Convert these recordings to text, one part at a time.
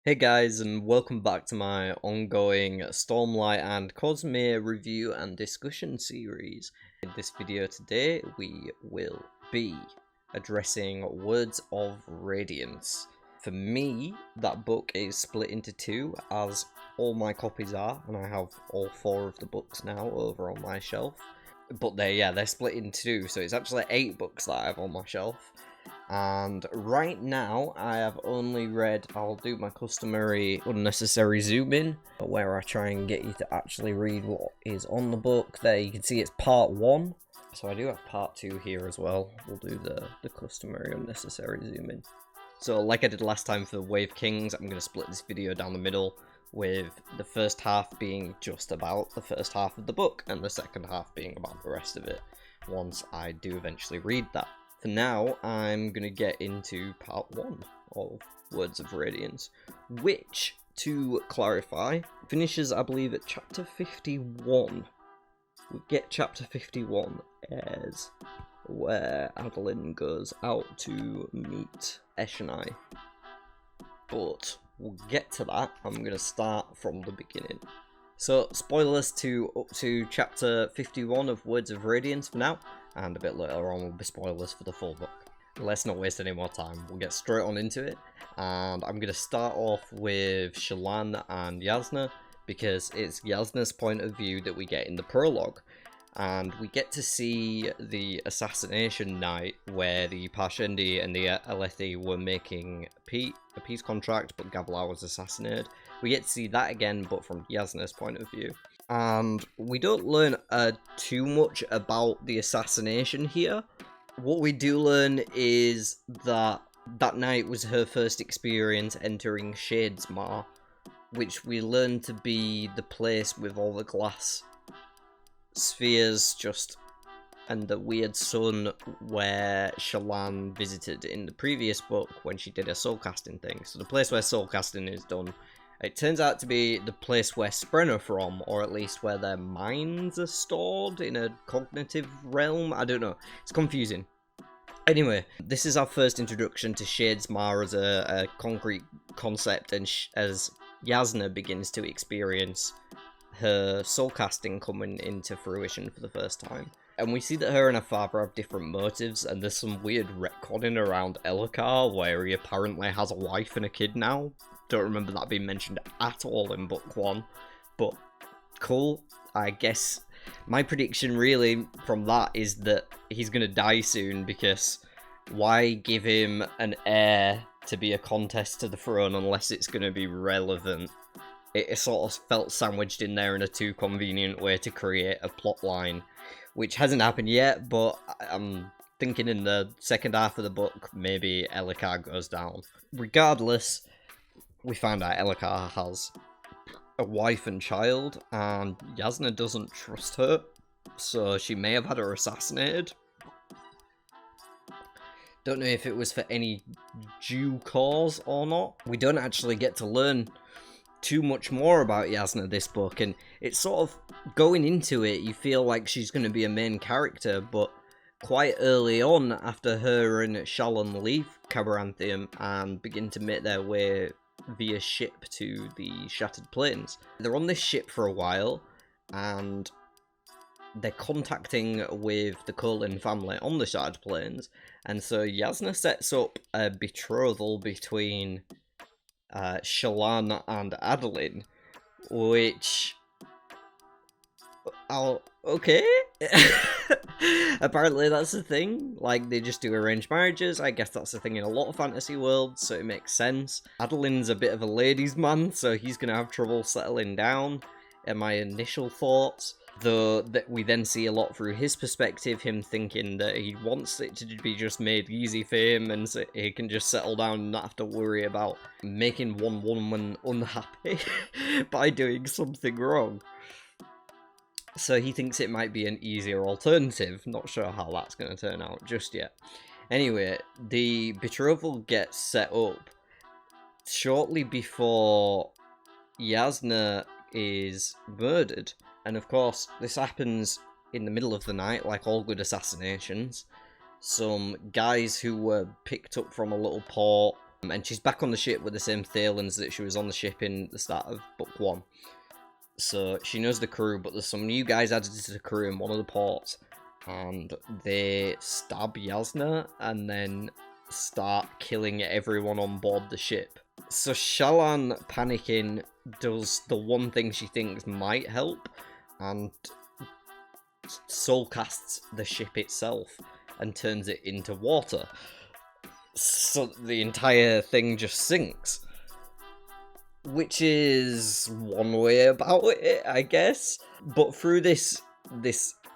Hey guys, and welcome back to my ongoing Stormlight and Cosmere review and discussion series. In this video today, we will be addressing Words of Radiance. For me, that book is split into two, as all my copies are, and I have all four of the books now over on my shelf. But they're split in two, so it's actually 8 books that I have on my shelf. And right now I have only read, I'll do my customary unnecessary zoom in, where I try and get you to actually read what is on the book. There you can see it's part 1, so I do have part 2 here as well. We'll do the customary unnecessary zoom in. So like I did last time for Wave Kings, I'm going to split this video down the middle, with the first half being just about the first half of the book, and the second half being about the rest of it, once I do eventually read that. For now, I'm going to get into part 1 of Words of Radiance, which, to clarify, finishes, I believe, at chapter 51. We get chapter 51 as where Adeline goes out to meet Eshonai. But we'll get to that. I'm going to start from the beginning. So, spoilers up to chapter 51 of Words of Radiance for now, and a bit later on will be spoilers for the full book. Let's not waste any more time, we'll get straight on into it, and I'm going to start off with Shallan and Jasnah, because it's Jasnah's point of view that we get in the prologue, and we get to see the assassination night where the Parshendi and the Alethi were making a peace contract, but Gavilar was assassinated. We get to see that again, but from Jasnah's point of view. And we don't learn too much about the assassination here. What we do learn is that that night was her first experience entering Shadesmar, which we learn to be the place with all the glass spheres and the weird sun where Shallan visited in the previous book when she did her soul casting thing. So the place where soul casting is done, it turns out to be the place where Spren are from, or at least where their minds are stored in a cognitive realm. I don't know, it's confusing. Anyway, this is our first introduction to Shadesmar as a concrete concept, and as Jasnah begins to experience her soul casting coming into fruition for the first time. And we see that her and her father have different motives, and there's some weird retconning around Elhokar, where he apparently has a wife and a kid now. Don't remember that being mentioned at all in book 1, but cool. I guess my prediction really from that is that he's going to die soon, because why give him an heir to be a contest to the throne unless it's going to be relevant? It sort of felt sandwiched in there in a too convenient way to create a plot line, which hasn't happened yet, but I'm thinking in the second half of the book, maybe Elhokar goes down. Regardless, we find out Elhokar has a wife and child, and Jasnah doesn't trust her, so she may have had her assassinated. Don't know if it was for any due cause or not. We don't actually get to learn too much more about Jasnah this book, and it's sort of going into it, you feel like she's going to be a main character, but quite early on, after her and Shallan leave Cabranthium and begin to make their way via ship to the Shattered Plains, they're on this ship for a while, and they're contacting with the Colin family on the Shattered Plains, and so Jasnah sets up a betrothal between Shallan and Adeline, which... okay? Apparently that's the thing, like, they just do arranged marriages. I guess that's the thing in a lot of fantasy worlds, so it makes sense. Adeline's a bit of a ladies' man, so he's gonna have trouble settling down, in my initial thoughts. Though that we then see a lot through his perspective, him thinking that he wants it to be just made easy for him, and so he can just settle down and not have to worry about making one woman unhappy by doing something wrong. So he thinks it might be an easier alternative. Not sure how that's going to turn out just yet. Anyway, the betrothal gets set up shortly before Jasnah is murdered. And of course, this happens in the middle of the night, like all good assassinations. Some guys who were picked up from a little port And she's back on the ship with the same Thalens that she was on the ship in the start of book 1. So she knows the crew, but there's some new guys added to the crew in one of the ports, and they stab Yasna and then start killing everyone on board the ship. So Shallan, panicking, does the one thing she thinks might help, and soulcasts the ship itself and turns it into water. So the entire thing just sinks. Which is one way about it, I guess. But through this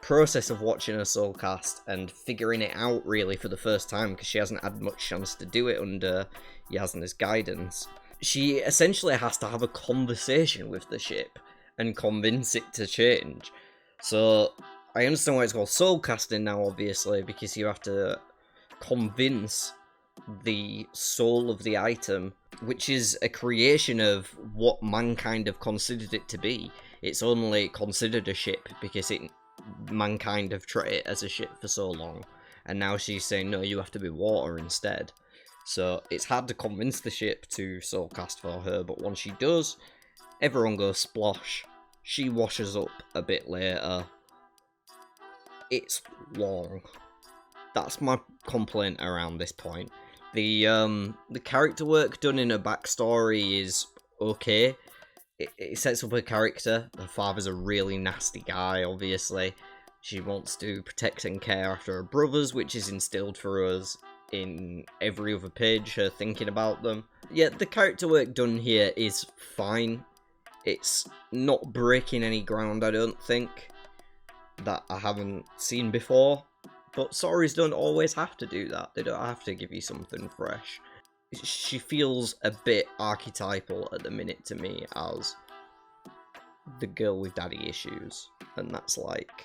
process of watching her soulcast and figuring it out really for the first time, because she hasn't had much chance to do it under Yasna's guidance, she essentially has to have a conversation with the ship and convince it to change. So I understand why it's called soulcasting now, obviously, because you have to convince the soul of the item, which is a creation of what mankind have considered it to be. It's only considered a ship because mankind have treated it as a ship for so long, and now she's saying no, you have to be water instead. So it's hard to convince the ship to soulcast for her, but once she does, everyone goes splosh. She washes up a bit later. It's long. That's my complaint around this point. The character work done in her backstory is okay. It sets up her character. Her father's a really nasty guy, obviously. She wants to protect and care after her brothers, which is instilled for us in every other page, her thinking about them. Yeah, the character work done here is fine. It's not breaking any ground, I don't think, that I haven't seen before. But stories don't always have to do that. They don't have to give you something fresh. She feels a bit archetypal at the minute to me as the girl with daddy issues. And that's like...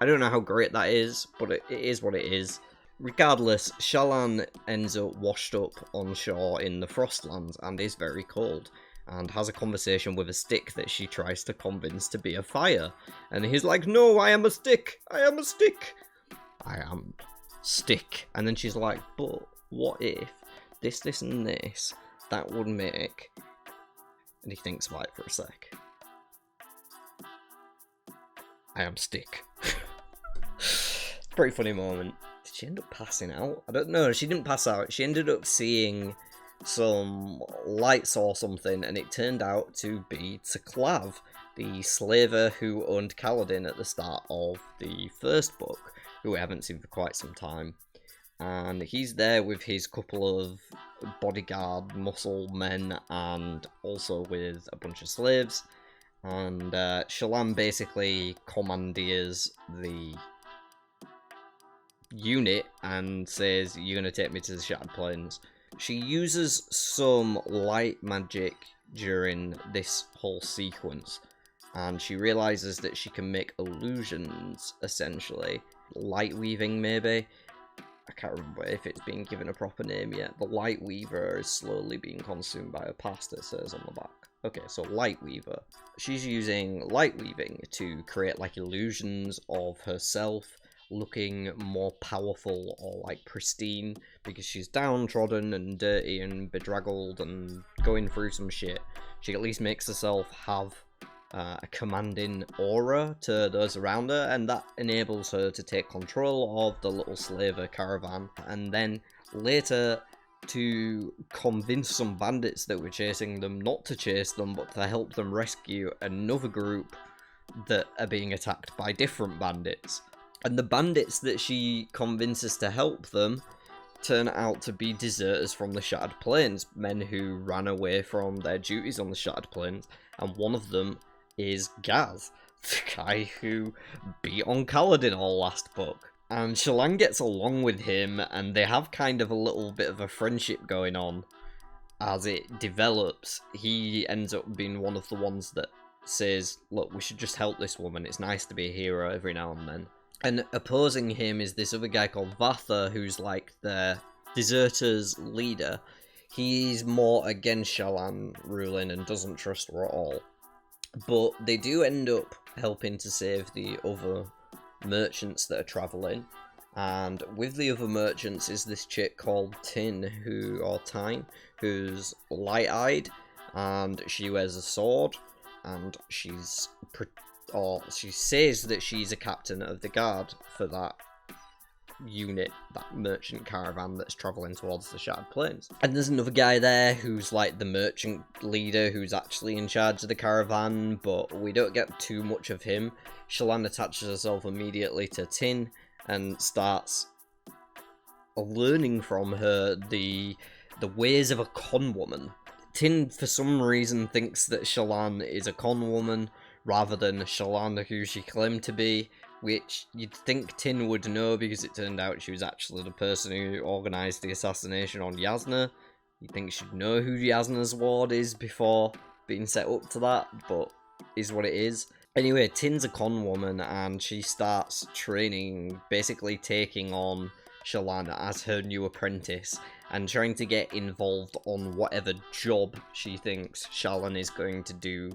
I don't know how great that is, but it is what it is. Regardless, Shallan ends up washed up on shore in the Frostlands and is very cold, and has a conversation with a stick that she tries to convince to be a fire. And he's like, no, I am a stick! I am a stick! I am stick. And then she's like, but what if this, and this, that would make... And he thinks about it for a sec. I am stick. Pretty funny moment. Did she end up passing out? I don't know, she didn't pass out. She ended up seeing some lights or something, and it turned out to be Tai'Shar, the slaver who owned Kaladin at the start of the first book, who we haven't seen for quite some time. And he's there with his couple of bodyguard muscle men and also with a bunch of slaves. And Shallan basically commandeers the unit and says, you're going to take me to the Shattered Plains. She uses some light magic during this whole sequence, and she realizes that she can make illusions, essentially. Light weaving, maybe? I can't remember if it's been given a proper name yet. The Light Weaver is slowly being consumed by her past, it says on the back. Okay, so Light Weaver. She's using light weaving to create like illusions of herself looking more powerful or like pristine, because she's downtrodden and dirty and bedraggled and going through some shit. She at least makes herself have a commanding aura to those around her, and that enables her to take control of the little slaver caravan, and then later to convince some bandits that were chasing them not to chase them, but to help them rescue another group that are being attacked by different bandits. And the bandits that she convinces to help them turn out to be deserters from the Shattered Plains, men who ran away from their duties on the Shattered Plains, and one of them is Gaz, the guy who beat on Kaladin all last book. And Shallan gets along with him, and they have kind of a little bit of a friendship going on as it develops. He ends up being one of the ones that says, look, we should just help this woman, it's nice to be a hero every now and then. And opposing him is this other guy called Vatha, who's like the deserters' leader. He's more against Shallan ruling and doesn't trust her at all. But they do end up helping to save the other merchants that are travelling. And with the other merchants is this chick called Tin, or Tyne, who's light-eyed, and she wears a sword, and she says that she's a captain of the guard for that unit, that merchant caravan that's travelling towards the Shattered Plains. And there's another guy there who's like the merchant leader who's actually in charge of the caravan, but we don't get too much of him. Shallan attaches herself immediately to Tin and starts learning from her the ways of a con woman. Tin, for some reason, thinks that Shallan is a con woman rather than Shallan, who she claimed to be, which you'd think Tin would know because it turned out she was actually the person who organised the assassination on Yasna. You'd think she'd know who Yasna's ward is before being set up to that, but is what it is. Anyway, Tin's a con woman, and she starts training, basically taking on Shallan as her new apprentice, and trying to get involved on whatever job she thinks Shallan is going to do,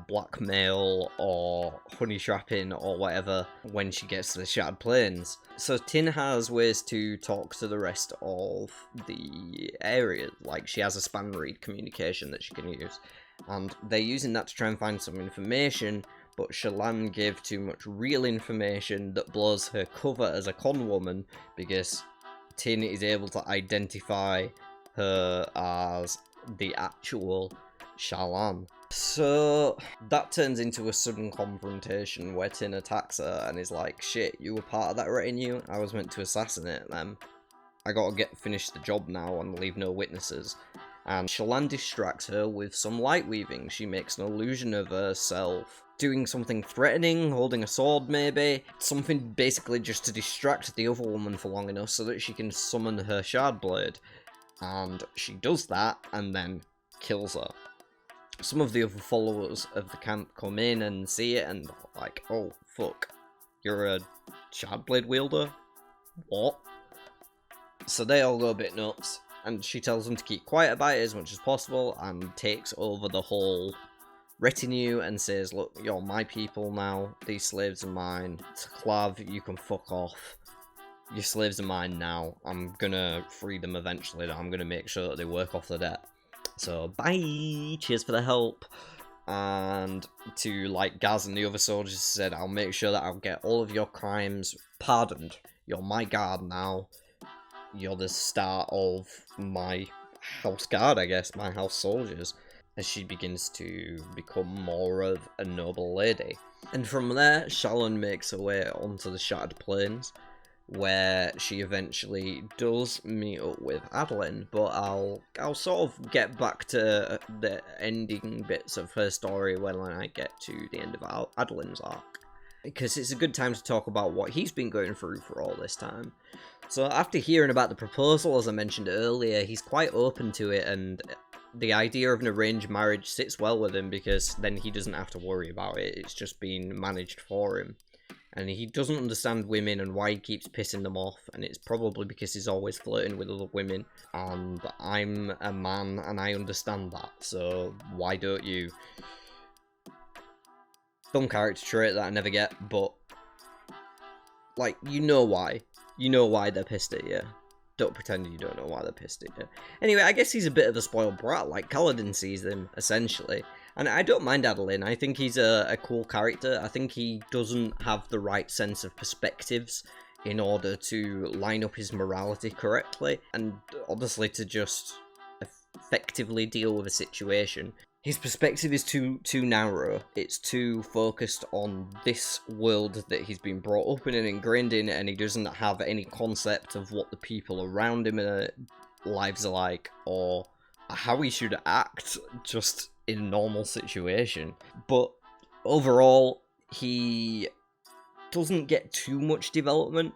blackmail or honey trapping or whatever, when she gets to the Shattered Plains. So Tin has ways to talk to the rest of the area, like she has a span read communication that she can use, and they're using that to try and find some information, but Shallan gave too much real information that blows her cover as a con woman, because Tin is able to identify her as the actual Shallan. So that turns into a sudden confrontation where Tin attacks her and is like, shit, you were part of that retinue? I was meant to assassinate them. I gotta finish the job now and leave no witnesses. And Shallan distracts her with some light weaving. She makes an illusion of herself doing something threatening, holding a sword maybe, something basically just to distract the other woman for long enough so that she can summon her shard blade. And she does that and then kills her. Some of the other followers of the camp come in and see it and like, oh fuck, you're a shard blade wielder? What? So they all go a bit nuts, and she tells them to keep quiet about it as much as possible and takes over the whole retinue and says, look, you're my people now, these slaves are mine. Clav, you can fuck off. Your slaves are mine now. I'm gonna free them eventually. I'm gonna make sure that they work off the debt. So, bye! Cheers for the help. And to, like, Gaz and the other soldiers said, I'll make sure that I'll get all of your crimes pardoned. You're my guard now. You're the start of my house guard, I guess, my house soldiers, as she begins to become more of a noble lady. And from there, Shallan makes her way onto the Shattered Plains, where she eventually does meet up with Adeline, but I'll sort of get back to the ending bits of her story when I get to the end of Adeline's arc, because it's a good time to talk about what he's been going through for all this time. So after hearing about the proposal, as I mentioned earlier, he's quite open to it, and the idea of an arranged marriage sits well with him because then he doesn't have to worry about it. It's just being managed for him. And he doesn't understand women and why he keeps pissing them off, and it's probably because he's always flirting with other women, and I'm a man and I understand that, so why don't you? Dumb character trait that I never get, but like, you know why. You know why they're pissed at you. Don't pretend you don't know why they're pissed at you. Anyway, I guess he's a bit of a spoiled brat, like Kaladin sees him, essentially. And I don't mind Adeline. I think he's a cool character. I think he doesn't have the right sense of perspectives in order to line up his morality correctly, and honestly to just effectively deal with a situation. His perspective is too narrow. It's too focused on this world that he's been brought up in and ingrained in, and he doesn't have any concept of what the people around him lives are like, or how he should act just in a normal situation. But overall, he doesn't get too much development.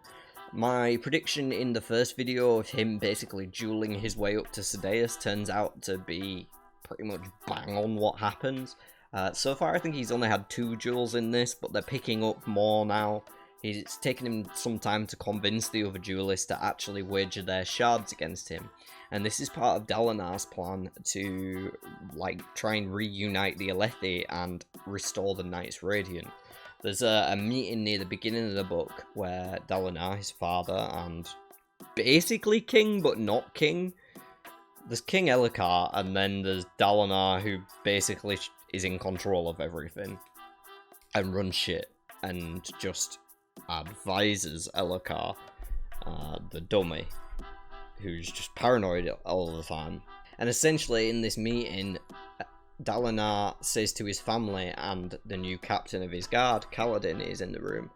My prediction in the first video of him basically dueling his way up to Sadeas turns out to be pretty much bang on what happens. So far I think he's only had 2 duels in this, but they're picking up more now. It's taken him some time to convince the other duelists to actually wager their shards against him. And this is part of Dalinar's plan to, like, try and reunite the Alethi and restore the Knights Radiant. There's a meeting near the beginning of the book where Dalinar, his father, and basically king, but not king. There's King Elhokar, and then there's Dalinar, who basically is in control of everything and runs shit and just advises Elhokar, the dummy, who's just paranoid all the time. And essentially, in this meeting, Dalinar says to his family and the new captain of his guard, Kaladin, is in the room,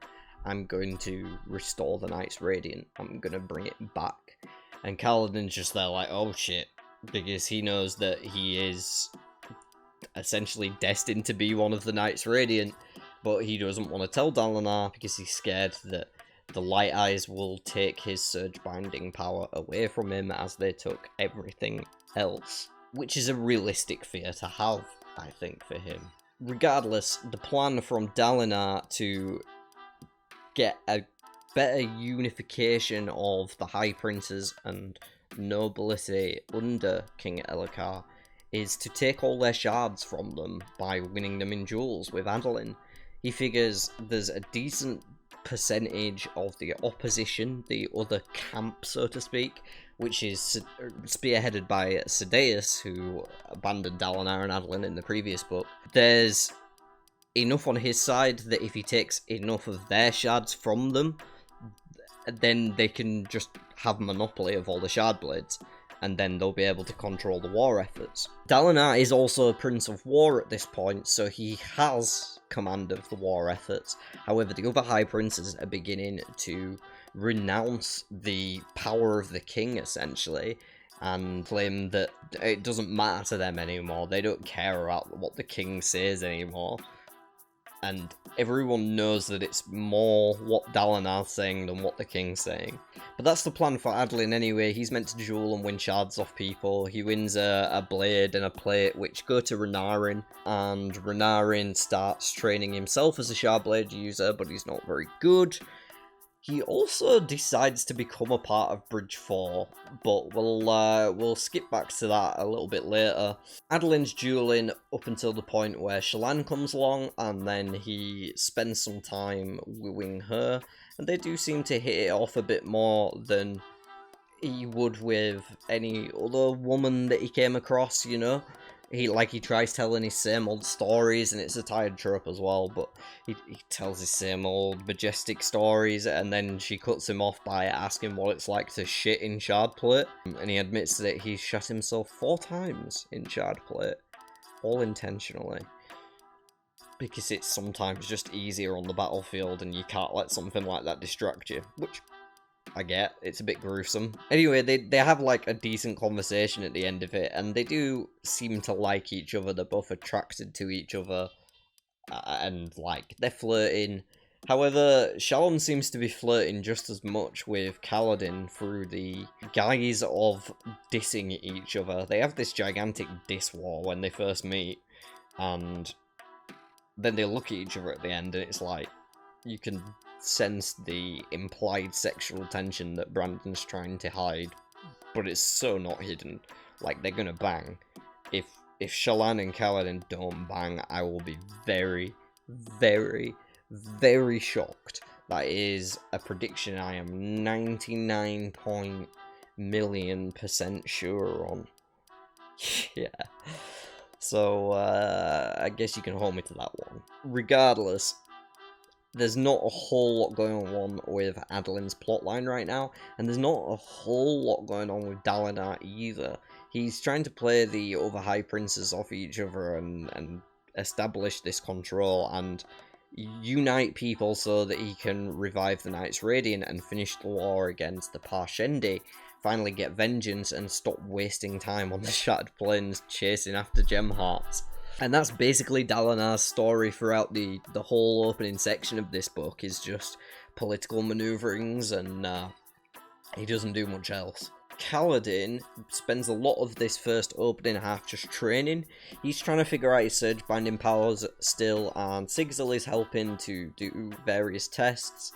I'm going to restore the Night's Radiant. I'm going to bring it back. And Kaladin's just there like, oh shit, because he knows that he is essentially destined to be one of the Night's Radiant, but he doesn't want to tell Dalinar because he's scared that the Light Eyes will take his surge binding power away from him as they took everything else. Which is a realistic fear to have, I think, for him. Regardless, the plan from Dalinar to get a better unification of the High Princes and nobility under King Elhokar is to take all their shards from them by winning them in duels with Adolin. He figures there's a decent percentage of the opposition, the other camp, so to speak, which is spearheaded by Sadeas, who abandoned Dalinar and Adolin in the previous book. There's enough on his side that if he takes enough of their shards from them, then they can just have monopoly of all the shard blades, and then they'll be able to control the war efforts. Dalinar is also a Prince of War at this point, so he has command of the war efforts. However, the other High Princes are beginning to renounce the power of the king, essentially, and claim that it doesn't matter to them anymore. They don't care about what the king says anymore. And everyone knows that it's more what Dalinar's saying than what the king's saying. But that's the plan for Adolin anyway. He's meant to duel and win shards off people. He wins a blade and a plate, which go to Renarin. And Renarin starts training himself as a shard blade user, but he's not very good. He also decides to become a part of Bridge 4, but we'll skip back to that a little bit later. Adolin's dueling up until the point where Shallan comes along, and then he spends some time wooing her, and they do seem to hit it off a bit more than he would with any other woman that he came across, you know? He tries telling his same old stories, and it's a tired trope as well, but he tells his same old majestic stories, and then she cuts him off by asking what it's like to shit in Shardplate, and he admits that he shot himself 4 times in Shardplate, all intentionally, because it's sometimes just easier on the battlefield, and you can't let something like that distract you, which I get, it's a bit gruesome. Anyway, they have like a decent conversation at the end of it, and they do seem to like each other. They're both attracted to each other, and like they're flirting. However, Shallan seems to be flirting just as much with Kaladin through the guise of dissing each other. They have this gigantic diss war when they first meet, and then they look at each other at the end, and it's like you can sense the implied sexual tension that Brandon's trying to hide, but it's so not hidden. Like, they're gonna bang. If Shallan and Kaladin don't bang, I will be very, very, very shocked. That is a prediction I am 99.000,000% sure on. Yeah. So, I guess you can hold me to that one. Regardless, there's not a whole lot going on with Adolin's plotline right now, and there's not a whole lot going on with Dalinar either. He's trying to play the other High Princes off each other and establish this control and unite people so that he can revive the Night's Radiant and finish the war against the Parshendi, finally get vengeance and stop wasting time on the Shattered Plains chasing after gem hearts. And that's basically Dalinar's story throughout the whole opening section of this book, is just political maneuverings, and he doesn't do much else. Kaladin spends a lot of this first opening half just training. He's trying to figure out his surge binding powers still, and Sigzil is helping to do various tests.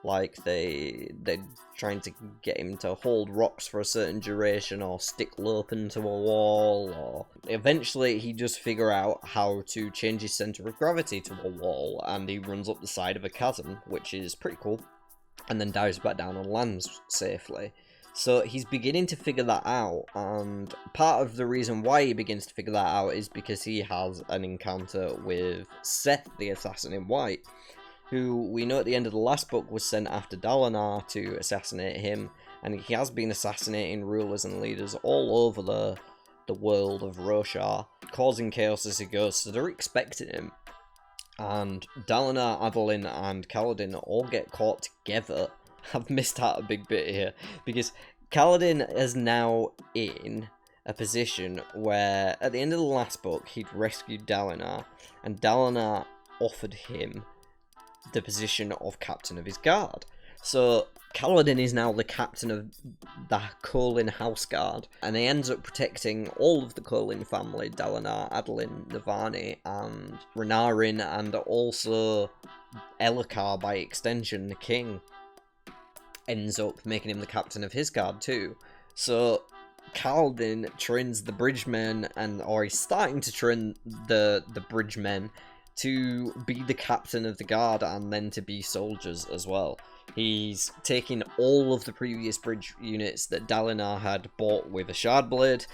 Like, they're trying to get him to hold rocks for a certain duration, or stick Lopen to a wall, or eventually he does figure out how to change his center of gravity to a wall, and he runs up the side of a chasm, which is pretty cool, and then dives back down and lands safely. So he's beginning to figure that out, and part of the reason why he begins to figure that out is because he has an encounter with Seth, the Assassin in White, who we know at the end of the last book was sent after Dalinar to assassinate him, and he has been assassinating rulers and leaders all over the world of Roshar, causing chaos as he goes, so they're expecting him. And Dalinar, Adolin, and Kaladin all get caught together. I've missed out a big bit here, because Kaladin is now in a position where, at the end of the last book, he'd rescued Dalinar, and Dalinar offered him the position of captain of his guard. So Kaladin is now the captain of the Kholin House Guard, and he ends up protecting all of the Kholin family, Dalinar, Adolin, Navani, and Renarin, and also Elhokar by extension, the king, ends up making him the captain of his guard too. So Kaladin trains the bridgemen, or he's starting to train the bridgemen to be the captain of the guard and then to be soldiers as well. He's taking all of the previous bridge units that Dalinar had bought with a shard blade,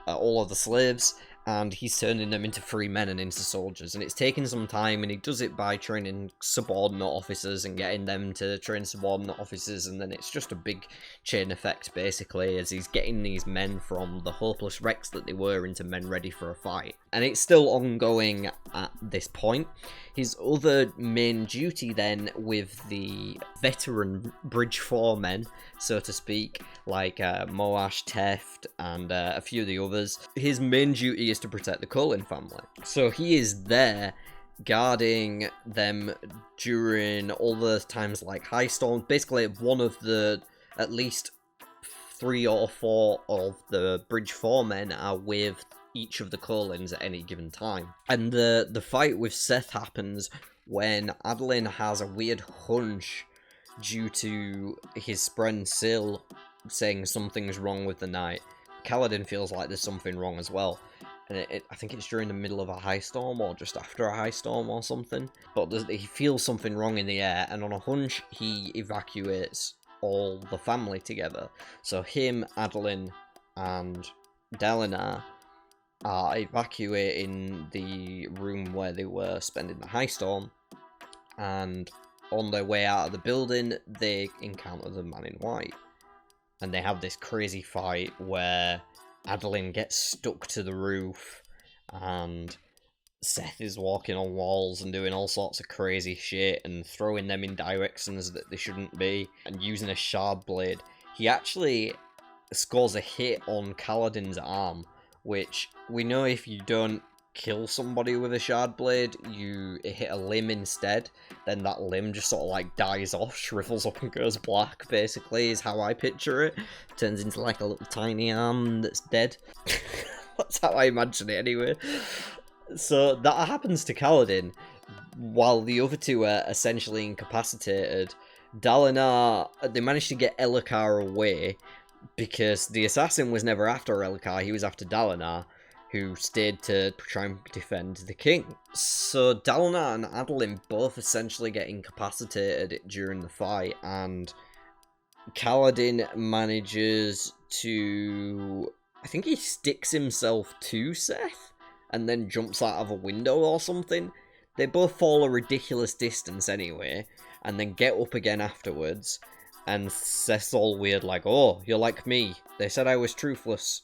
all of the slaves, and he's turning them into free men and into soldiers. And it's taken some time, and he does it by training subordinate officers and getting them to train subordinate officers, and then it's just a big chain effect, basically, as he's getting these men from the hopeless wrecks that they were into men ready for a fight. And it's still ongoing at this point. His other main duty then with the veteran bridge foremen, so to speak, like Moash, Teft, and a few of the others, his main duty is to protect the Kholin family. So he is there guarding them during all the times like high storms. Basically, one of the, at least 3 or 4 of the bridge foremen are with each of the Kholins at any given time. And the fight with Seth happens when Adolin has a weird hunch due to his friend Syl saying something's wrong with the night. Kaladin feels like there's something wrong as well. And I think it's during the middle of a high storm or just after a high storm or something. But he feels something wrong in the air, and on a hunch he evacuates all the family together. So him, Adolin, and Dalinar are evacuating the room where they were spending the high storm, and on their way out of the building they encounter the man in white, and they have this crazy fight where Adolin gets stuck to the roof and Seth is walking on walls and doing all sorts of crazy shit and throwing them in directions that they shouldn't be, and using a shard blade. He actually scores a hit on Kaladin's arm, which we know if you don't kill somebody with a shard blade, you hit a limb instead, then that limb just sort of like dies off, shrivels up and goes black, basically, is how I picture it. Turns into like a little tiny arm that's dead. That's how I imagine it anyway. So that happens to Kaladin, while the other two are essentially incapacitated. Dalinar, they managed to get Elhokar away, because the assassin was never after Elhokar, he was after Dalinar, who stayed to try and defend the king. So Dalinar and Adolin both essentially get incapacitated during the fight, and Kaladin manages to, I think he sticks himself to Seth, and then jumps out of a window or something. They both fall a ridiculous distance anyway, and then get up again afterwards. And Seth's all weird, like, oh, you're like me. They said I was truthless,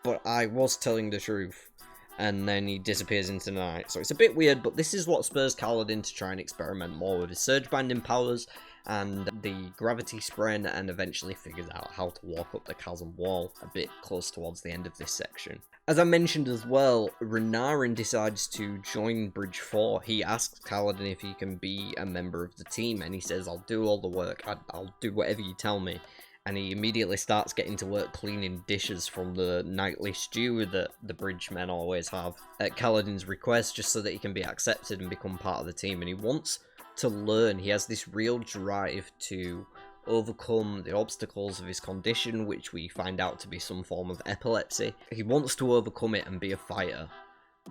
but I was telling the truth. And then he disappears into the night. So it's a bit weird, but this is what spurs Kaladin to try and experiment more with his surge binding powers and the gravity spren, and eventually figures out how to walk up the chasm wall a bit close towards the end of this section. As I mentioned as well, Renarin decides to join Bridge 4. He asks Kaladin if he can be a member of the team, and he says, I'll do all the work, I'll do whatever you tell me. And he immediately starts getting to work cleaning dishes from the nightly stew that the bridgemen always have at Kaladin's request, just so that he can be accepted and become part of the team. And he wants to learn. He has this real drive to overcome the obstacles of his condition, which we find out to be some form of epilepsy. He wants to overcome it and be a fighter.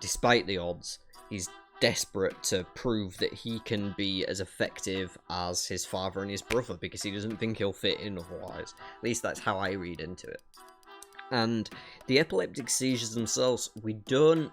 Despite the odds, he's desperate to prove that he can be as effective as his father and his brother, because he doesn't think he'll fit in otherwise. At least that's how I read into it. And the epileptic seizures themselves, we don't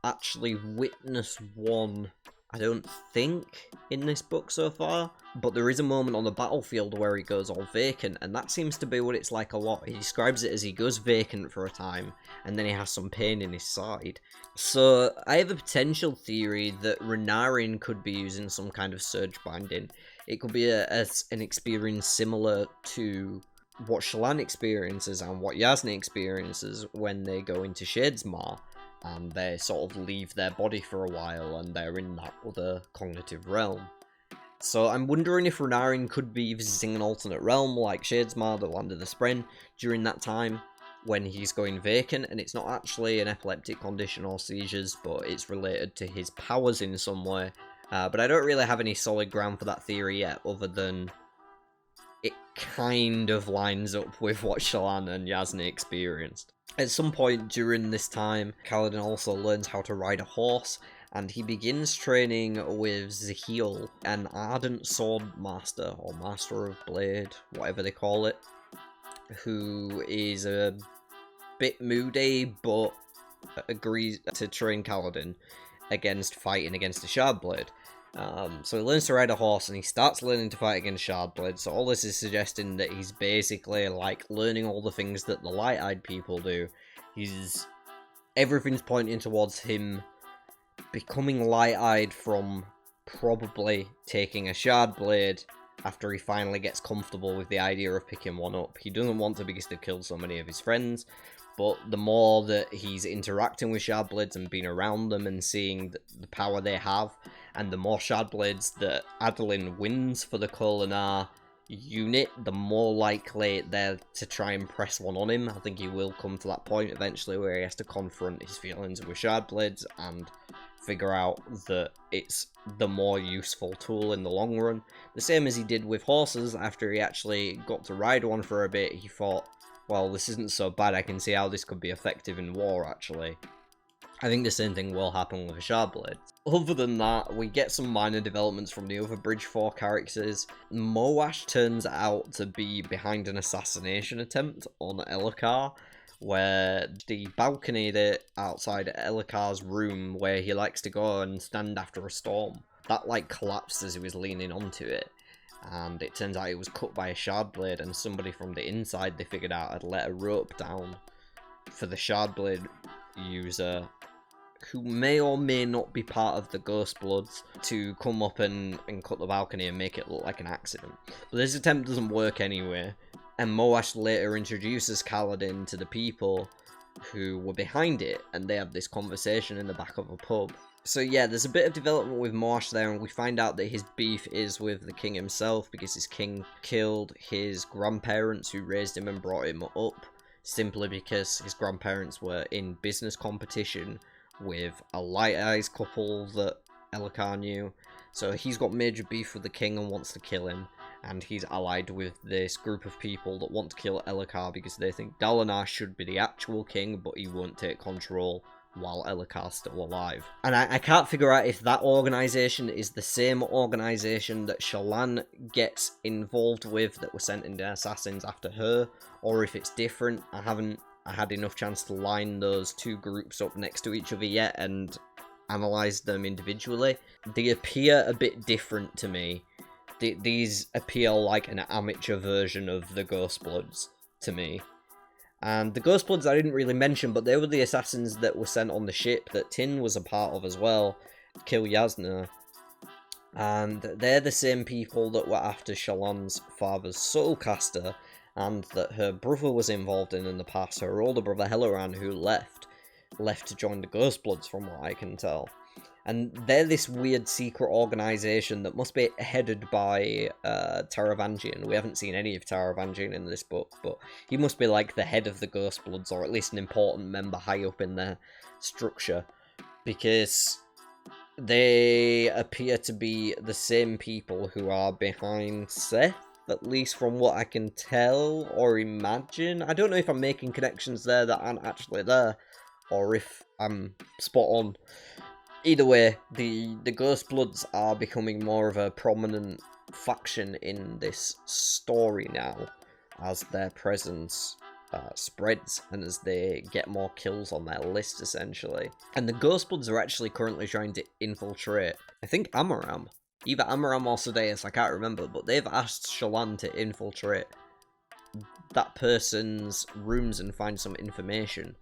actually witness one, I don't think, in this book so far, but there is a moment on the battlefield where he goes all vacant, and that seems to be what it's like a lot. He describes it as he goes vacant for a time, and then he has some pain in his side. So I have a potential theory that Renarin could be using some kind of surge binding. It could be an experience similar to what Shallan experiences and what Yasna experiences when they go into Shadesmar, and they sort of leave their body for a while and they're in that other cognitive realm. So I'm wondering if Renarin could be visiting an alternate realm like Shadesmar, the Land of the Spren, during that time when he's going vacant, and it's not actually an epileptic condition or seizures, but it's related to his powers in some way. But I don't really have any solid ground for that theory yet, other than it kind of lines up with what Shallan and Yasna experienced. At some point during this time, Kaladin also learns how to ride a horse, and he begins training with Zahil, an ardent sword master, or master of blade, whatever they call it, who is a bit moody, but agrees to train Kaladin against fighting against a Shardblade. So he learns to ride a horse, and he starts learning to fight against Shardblade, so all this is suggesting that he's basically, like, learning all the things that the Light-Eyed people do. Everything's pointing towards him becoming Light-Eyed from probably taking a Shardblade after he finally gets comfortable with the idea of picking one up. He doesn't want to because they've killed so many of his friends, but the more that he's interacting with Shardblades and being around them and seeing the power they have, and the more Shardblades that Adolin wins for the Kholinar unit, the more likely they're to try and press one on him. I think he will come to that point eventually where he has to confront his feelings with Shardblades and figure out that it's the more useful tool in the long run. The same as he did with horses. After he actually got to ride one for a bit, he thought, well, this isn't so bad, I can see how this could be effective in war, actually. I think the same thing will happen with a Shardblade. Other than that, we get some minor developments from the other Bridge 4 characters. Moash turns out to be behind an assassination attempt on Elhokar, where the balcony outside Elhokar's room, where he likes to go and stand after a storm, that like collapsed as he was leaning onto it. And it turns out it was cut by a Shardblade, and somebody from the inside, they figured out, had let a rope down for the Shardblade user, who may or may not be part of the Ghostbloods, to come up and cut the balcony and make it look like an accident. But this attempt doesn't work anyway, and Moash later introduces Kaladin to the people who were behind it, and they have this conversation in the back of a pub. So yeah, there's a bit of development with Moash there, and we find out that his beef is with the king himself, because his king killed his grandparents who raised him and brought him up, simply because his grandparents were in business competition with a Light Eyes couple that Elhokar knew. So he's got major beef with the king and wants to kill him, and he's allied with this group of people that want to kill Elhokar because they think Dalinar should be the actual king, but he won't take control while Elhokar's still alive. And I can't figure out if that organisation is the same organisation that Shallan gets involved with that were sent in the assassins after her, or if it's different. I haven't had enough chance to line those two groups up next to each other yet and analyse them individually. They appear a bit different to me. These appear like an amateur version of the Ghostbloods to me. And the Ghostbloods I didn't really mention, but they were the assassins that were sent on the ship that Tin was a part of as well, to kill Yasna. And they're the same people that were after Shallan's father's Soulcaster, and that her brother was involved in the past, her older brother Helloran, who left to join the Ghostbloods from what I can tell. And they're this weird secret organisation that must be headed by Taravangian. We haven't seen any of Taravangian in this book, but he must be like the head of the Ghostbloods, or at least an important member high up in their structure, because they appear to be the same people who are behind Seth, at least from what I can tell or imagine. I don't know if I'm making connections there that aren't actually there, or if I'm spot on. Either way, the Ghostbloods are becoming more of a prominent faction in this story now, as their presence spreads and as they get more kills on their list, essentially. And the Ghostbloods are actually currently trying to infiltrate, I think, Amaram. Either Amaram or Sedeus, I can't remember, but they've asked Shallan to infiltrate that person's rooms and find some information,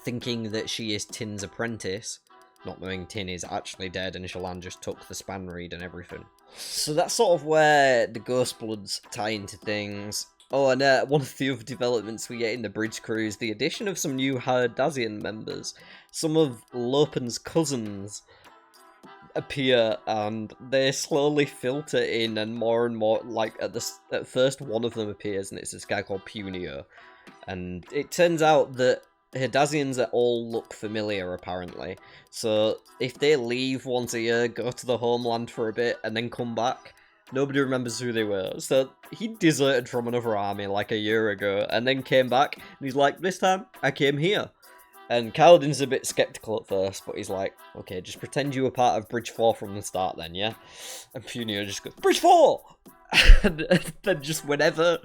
thinking that she is Tin's apprentice, not knowing Tin is actually dead and Shallan just took the span reed and everything. So that's sort of where the Ghostbloods tie into things. Oh, and one of the other developments we get in the bridge crew is the addition of some new Herdazian members. Some of Lopen's cousins appear, and they slowly filter in, and more, like, at first one of them appears, and it's this guy called Punio. And it turns out that Herdazians all look familiar, apparently. So if they leave once a year, go to the homeland for a bit, and then come back, nobody remembers who they were. So he deserted from another army like a year ago, and then came back, and he's like, this time, I came here. And Kaladin's a bit skeptical at first, but he's like, okay, just pretend you were part of Bridge 4 from the start then, yeah? And Punio just goes, Bridge 4! And then just whenever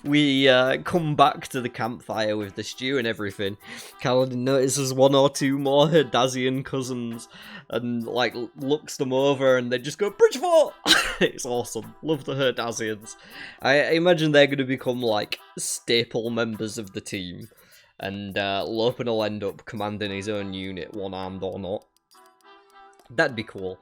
we come back to the campfire with the stew and everything, Kaladin notices one or two more Herdazian cousins and, like, looks them over and they just go, Bridge 4! It's awesome. Love the Herdazians. I imagine they're going to become, like, staple members of the team. And Lopen will end up commanding his own unit, one-armed or not. That'd be cool.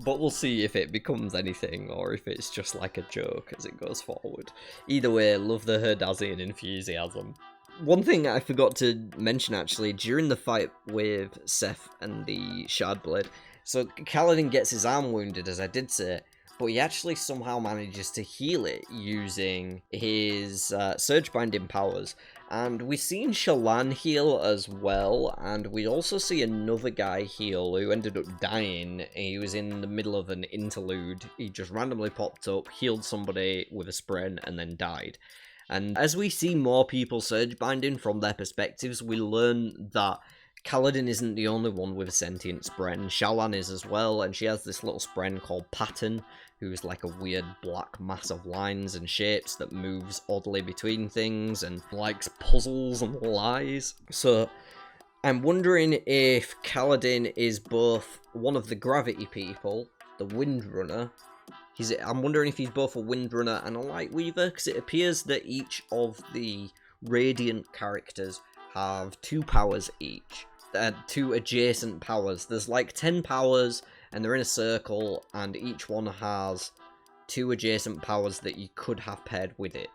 But we'll see if it becomes anything, or if it's just like a joke as it goes forward. Either way, love the Herdazian enthusiasm. One thing I forgot to mention, actually, during the fight with Seth and the Shardblade, so Kaladin gets his arm wounded, as I did say, but he actually somehow manages to heal it using his Surge Binding powers. And we've seen Shallan heal as well, and we also see another guy heal who ended up dying. He was in the middle of an interlude. He just randomly popped up, healed somebody with a spren, and then died. And as we see more people Surge Binding from their perspectives, we learn that Kaladin isn't the only one with a sentient spren. Shallan is as well, and she has this little spren called Pattern, who's like a weird black mass of lines and shapes that moves oddly between things and likes puzzles and lies. So I'm wondering if Kaladin is both one of the gravity people, the Windrunner. I'm wondering if he's both a Windrunner and a Lightweaver, because it appears that each of the Radiant characters have 2 powers each. 2 adjacent powers. There's like 10 powers, and they're in a circle, and each one has 2 adjacent powers that you could have paired with it.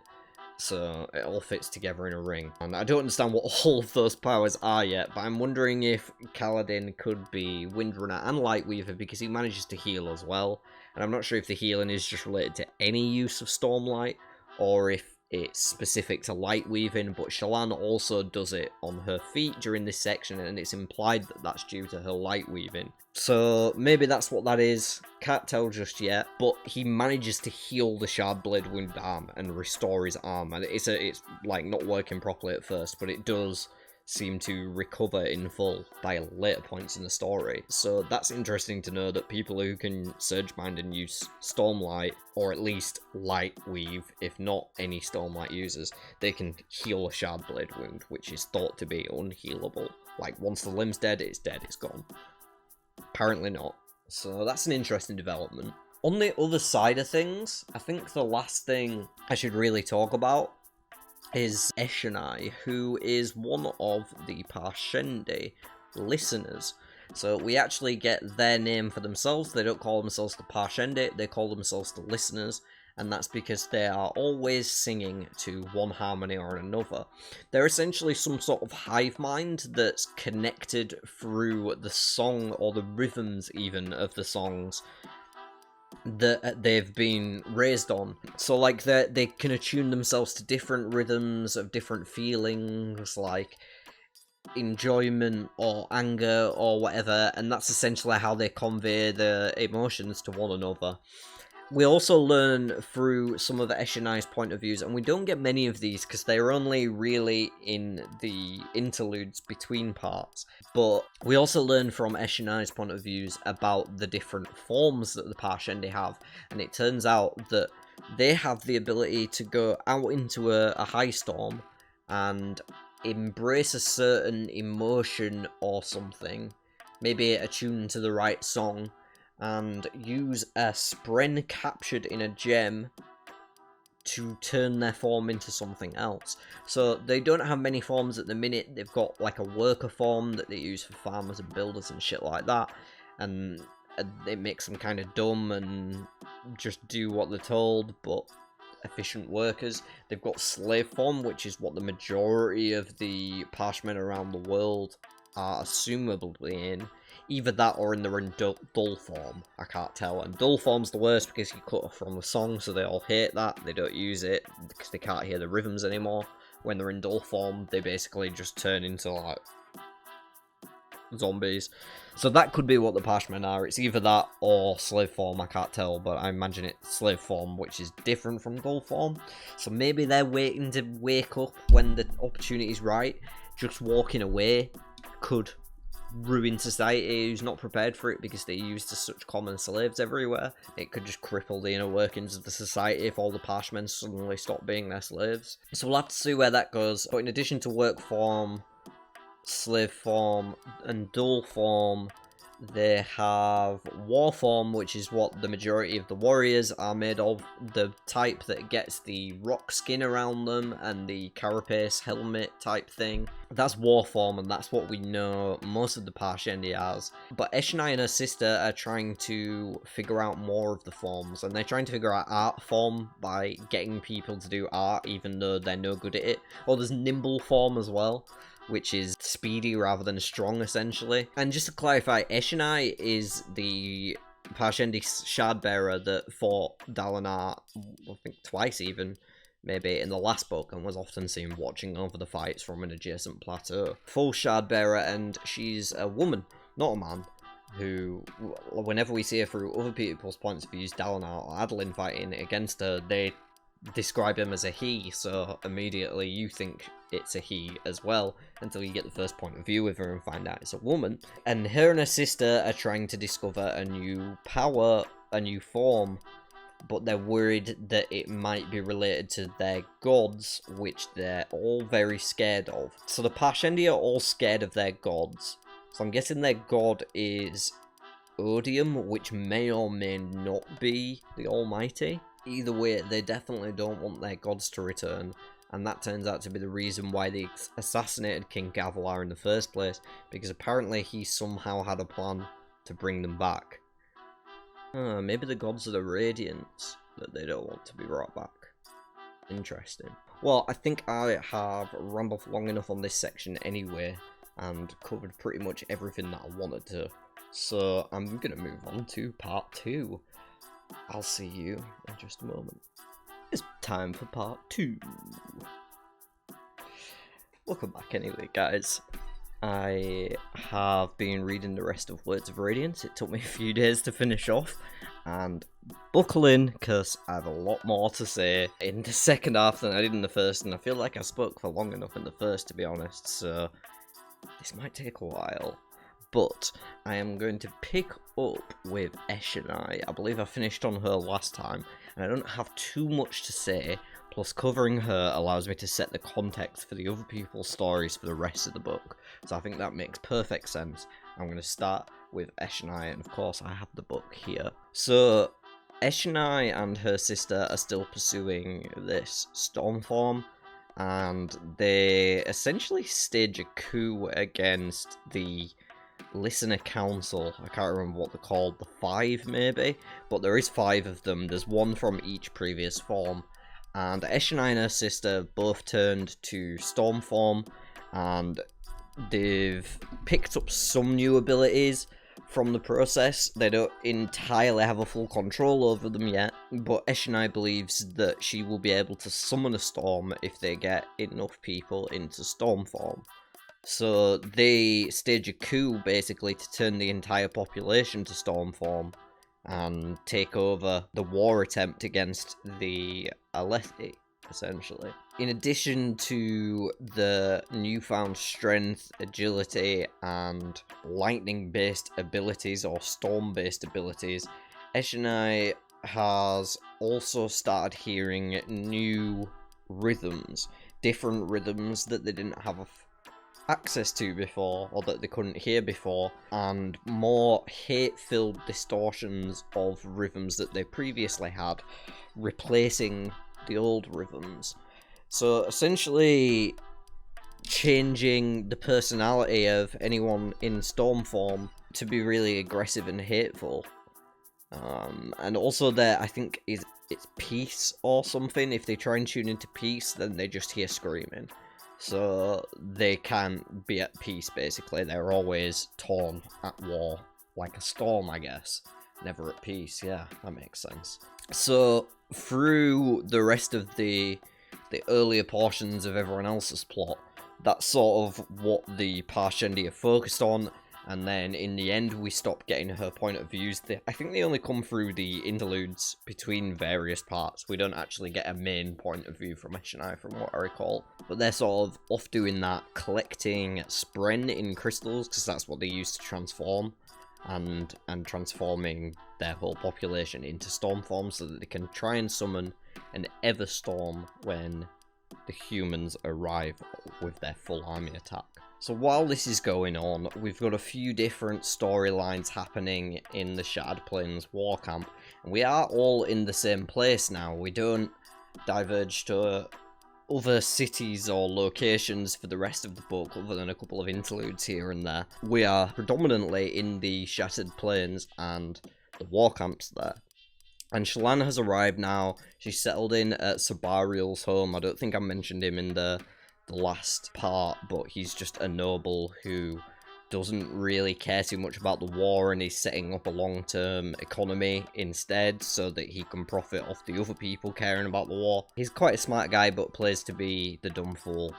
So it all fits together in a ring. And I don't understand what all of those powers are yet, but I'm wondering if Kaladin could be Windrunner and Lightweaver, because he manages to heal as well. And I'm not sure if the healing is just related to any use of Stormlight, or if it's specific to light weaving, but Shallan also does it on her feet during this section, and it's implied that that's due to her light weaving. So maybe that's what that is. Can't tell just yet, but he manages to heal the Shardblade wounded arm and restore his arm, and it's like not working properly at first, but it does seem to recover in full by later points in the story. So that's interesting to know, that people who can Surge Bind and use Stormlight, or at least Light Weave, if not any Stormlight users, they can heal a Shardblade wound, which is thought to be unhealable. Like, once the limb's dead, it's gone. Apparently not. So that's an interesting development. On the other side of things, I think the last thing I should really talk about is Eshonai, who is one of the Parshendi listeners. So we actually get their name for themselves. They don't call themselves the Parshendi, they call themselves the listeners, and that's because they are always singing to one harmony or another. They're essentially some sort of hive mind that's connected through the song, or the rhythms even of the songs that they've been raised on. So like they can attune themselves to different rhythms of different feelings, like enjoyment or anger or whatever, and that's essentially how they convey their emotions to one another. We also learn through some of Eshonai's point of views, and we don't get many of these because they're only really in the interludes between parts. But we also learn from Eshonai's point of views about the different forms that the Parshendi have, and it turns out that they have the ability to go out into a high storm and embrace a certain emotion or something, maybe attuned to the right song, and use a spren captured in a gem to turn their form into something else. So they don't have many forms at the minute. They've got like a worker form that they use for farmers and builders and shit like that, and it makes them kind of dumb and just do what they're told, but efficient workers. They've got slave form, which is what the majority of the Parshmen around the world are assumably in. Either that or they're in dull form. I can't tell. And dull form's the worst because you cut off from the song, so they all hate that. They don't use it because they can't hear the rhythms anymore. When they're in dull form, they basically just turn into like zombies. So that could be what the Parshmen are. It's either that or slave form, I can't tell, but I imagine it's slave form, which is different from dull form. So maybe they're waiting to wake up when the opportunity's right. Just walking away could ruin society who's not prepared for it because they're used to such common slaves everywhere. It could just cripple the inner workings of the society if all the Parshmen suddenly stop being their slaves. So we'll have to see where that goes. But in addition to work form, slave form, and dull form, they have war form, which is what the majority of the warriors are made of. The type that gets the rock skin around them and the carapace helmet type thing. That's war form, and that's what we know most of the Parshendi as. But Eshonai and her sister are trying to figure out more of the forms, and they're trying to figure out art form by getting people to do art even though they're no good at it. Or there's nimble form as well, which is speedy rather than strong, essentially. And just to clarify, Eshonai is the Parshendi Shardbearer that fought Dalinar, I think twice even, maybe, in the last book, and was often seen watching over the fights from an adjacent plateau. Full Shardbearer, and she's a woman, not a man, who, whenever we see her through other people's points of view, Dalinar or Adolin fighting against her, they describe him as a he, so immediately you think it's a he as well, until you get the first point of view with her and find out it's a woman. And her and her sister are trying to discover a new power, a new form, but they're worried that it might be related to their gods, which they're all very scared of. So the Parshendi are all scared of their gods, so I'm guessing their god is Odium, which may or may not be the Almighty. Either way, they definitely don't want their gods to return, and that turns out to be the reason why they assassinated King Gavilar in the first place, because apparently he somehow had a plan to bring them back. Maybe the gods of the Radiance that they don't want to be brought back. Interesting. Well, I think I have rambled long enough on this section anyway, and covered pretty much everything that I wanted to. So I'm going to move on to part 2. I'll see you in just a moment. It's time for part 2. Welcome back anyway, guys. I have been reading the rest of Words of Radiance. It took me a few days to finish off, and buckle in, because I have a lot more to say in the second half than I did in the first, and I feel like I spoke for long enough in the first, to be honest, so this might take a while. But I am going to pick up with Eshonai. I believe I finished on her last time, and I don't have too much to say, plus covering her allows me to set the context for the other people's stories for the rest of the book. So I think that makes perfect sense. I'm going to start with Eshonai, and of course I have the book here. So Eshonai and her sister are still pursuing this storm form, and they essentially stage a coup against the Listener Council. I can't remember what they're called, the 5 maybe, but there is 5 of them. There's one from each previous form, and Eshonai and her sister both turned to storm form, and they've picked up some new abilities from the process. They don't entirely have a full control over them yet, but Eshonai believes that she will be able to summon a storm if they get enough people into storm form. So they stage a coup, basically, to turn the entire population to storm form, and take over the war attempt against the Alethi, essentially. In addition to the newfound strength, agility, and lightning-based abilities, or storm-based abilities, Eshonai has also started hearing new rhythms, different rhythms that they didn't have access to before, or that they couldn't hear before, and more hate-filled distortions of rhythms that they previously had, replacing the old rhythms. So essentially changing the personality of anyone in storm form to be really aggressive and hateful. And also there, I think it's peace or something. If they try and tune into peace, then they just hear screaming. So they can't be at peace, basically. They're always torn at war, like a storm, I guess. Never at peace, yeah, that makes sense. So through the rest of the earlier portions of everyone else's plot, that's sort of what the Parshendi are focused on. And then in the end, we stop getting her point of views. I think they only come through the interludes between various parts. We don't actually get a main point of view from Eshonai, from what I recall. But they're sort of off doing that, collecting spren in crystals, because that's what they use to transform. And transforming their whole population into storm form so that they can try and summon an Everstorm when the humans arrive with their full army attack. So while this is going on, we've got a few different storylines happening in the Shattered Plains war camp, and we are all in the same place now. We don't diverge to other cities or locations for the rest of the book, other than a couple of interludes here and there. We are predominantly in the Shattered Plains and the war camps there. And Shallan has arrived now. She's settled in at Sabarial's home. I don't think I mentioned him in the last part, but he's just a noble who doesn't really care too much about the war, and he's setting up a long-term economy instead so that he can profit off the other people caring about the war. He's quite a smart guy, but plays to be the dumb fool,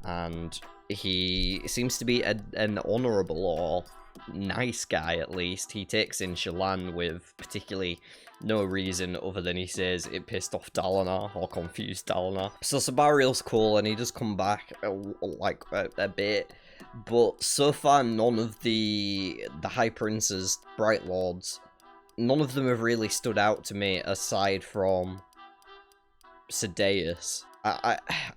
and he seems to be an honourable or nice guy, at least. He takes in Shallan with particularly no reason other than he says it pissed off Dalinar or confused Dalinar. So Sabarial's cool, and he does come back like a bit, but so far none of the High Princes, Bright Lords, none of them have really stood out to me aside from Sadeas.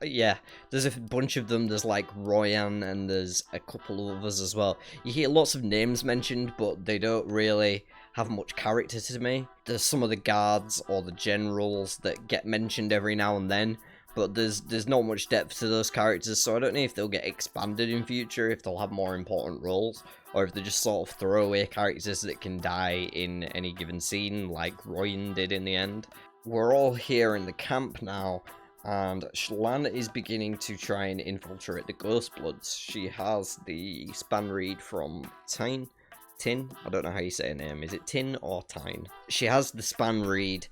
Yeah, there's a bunch of them. There's like Royan, and there's a couple of others as well. You hear lots of names mentioned, but they don't really have much character to me. There's some of the guards or the generals that get mentioned every now and then, but there's not much depth to those characters, so I don't know if they'll get expanded in future, if they'll have more important roles, or if they're just sort of throwaway characters that can die in any given scene, like Royan did in the end. We're all here in the camp now, and Shallan is beginning to try and infiltrate the Ghostbloods. She has the span read from Tin? I don't know how you say her name. Is it Tin or Tyne? She has the span read,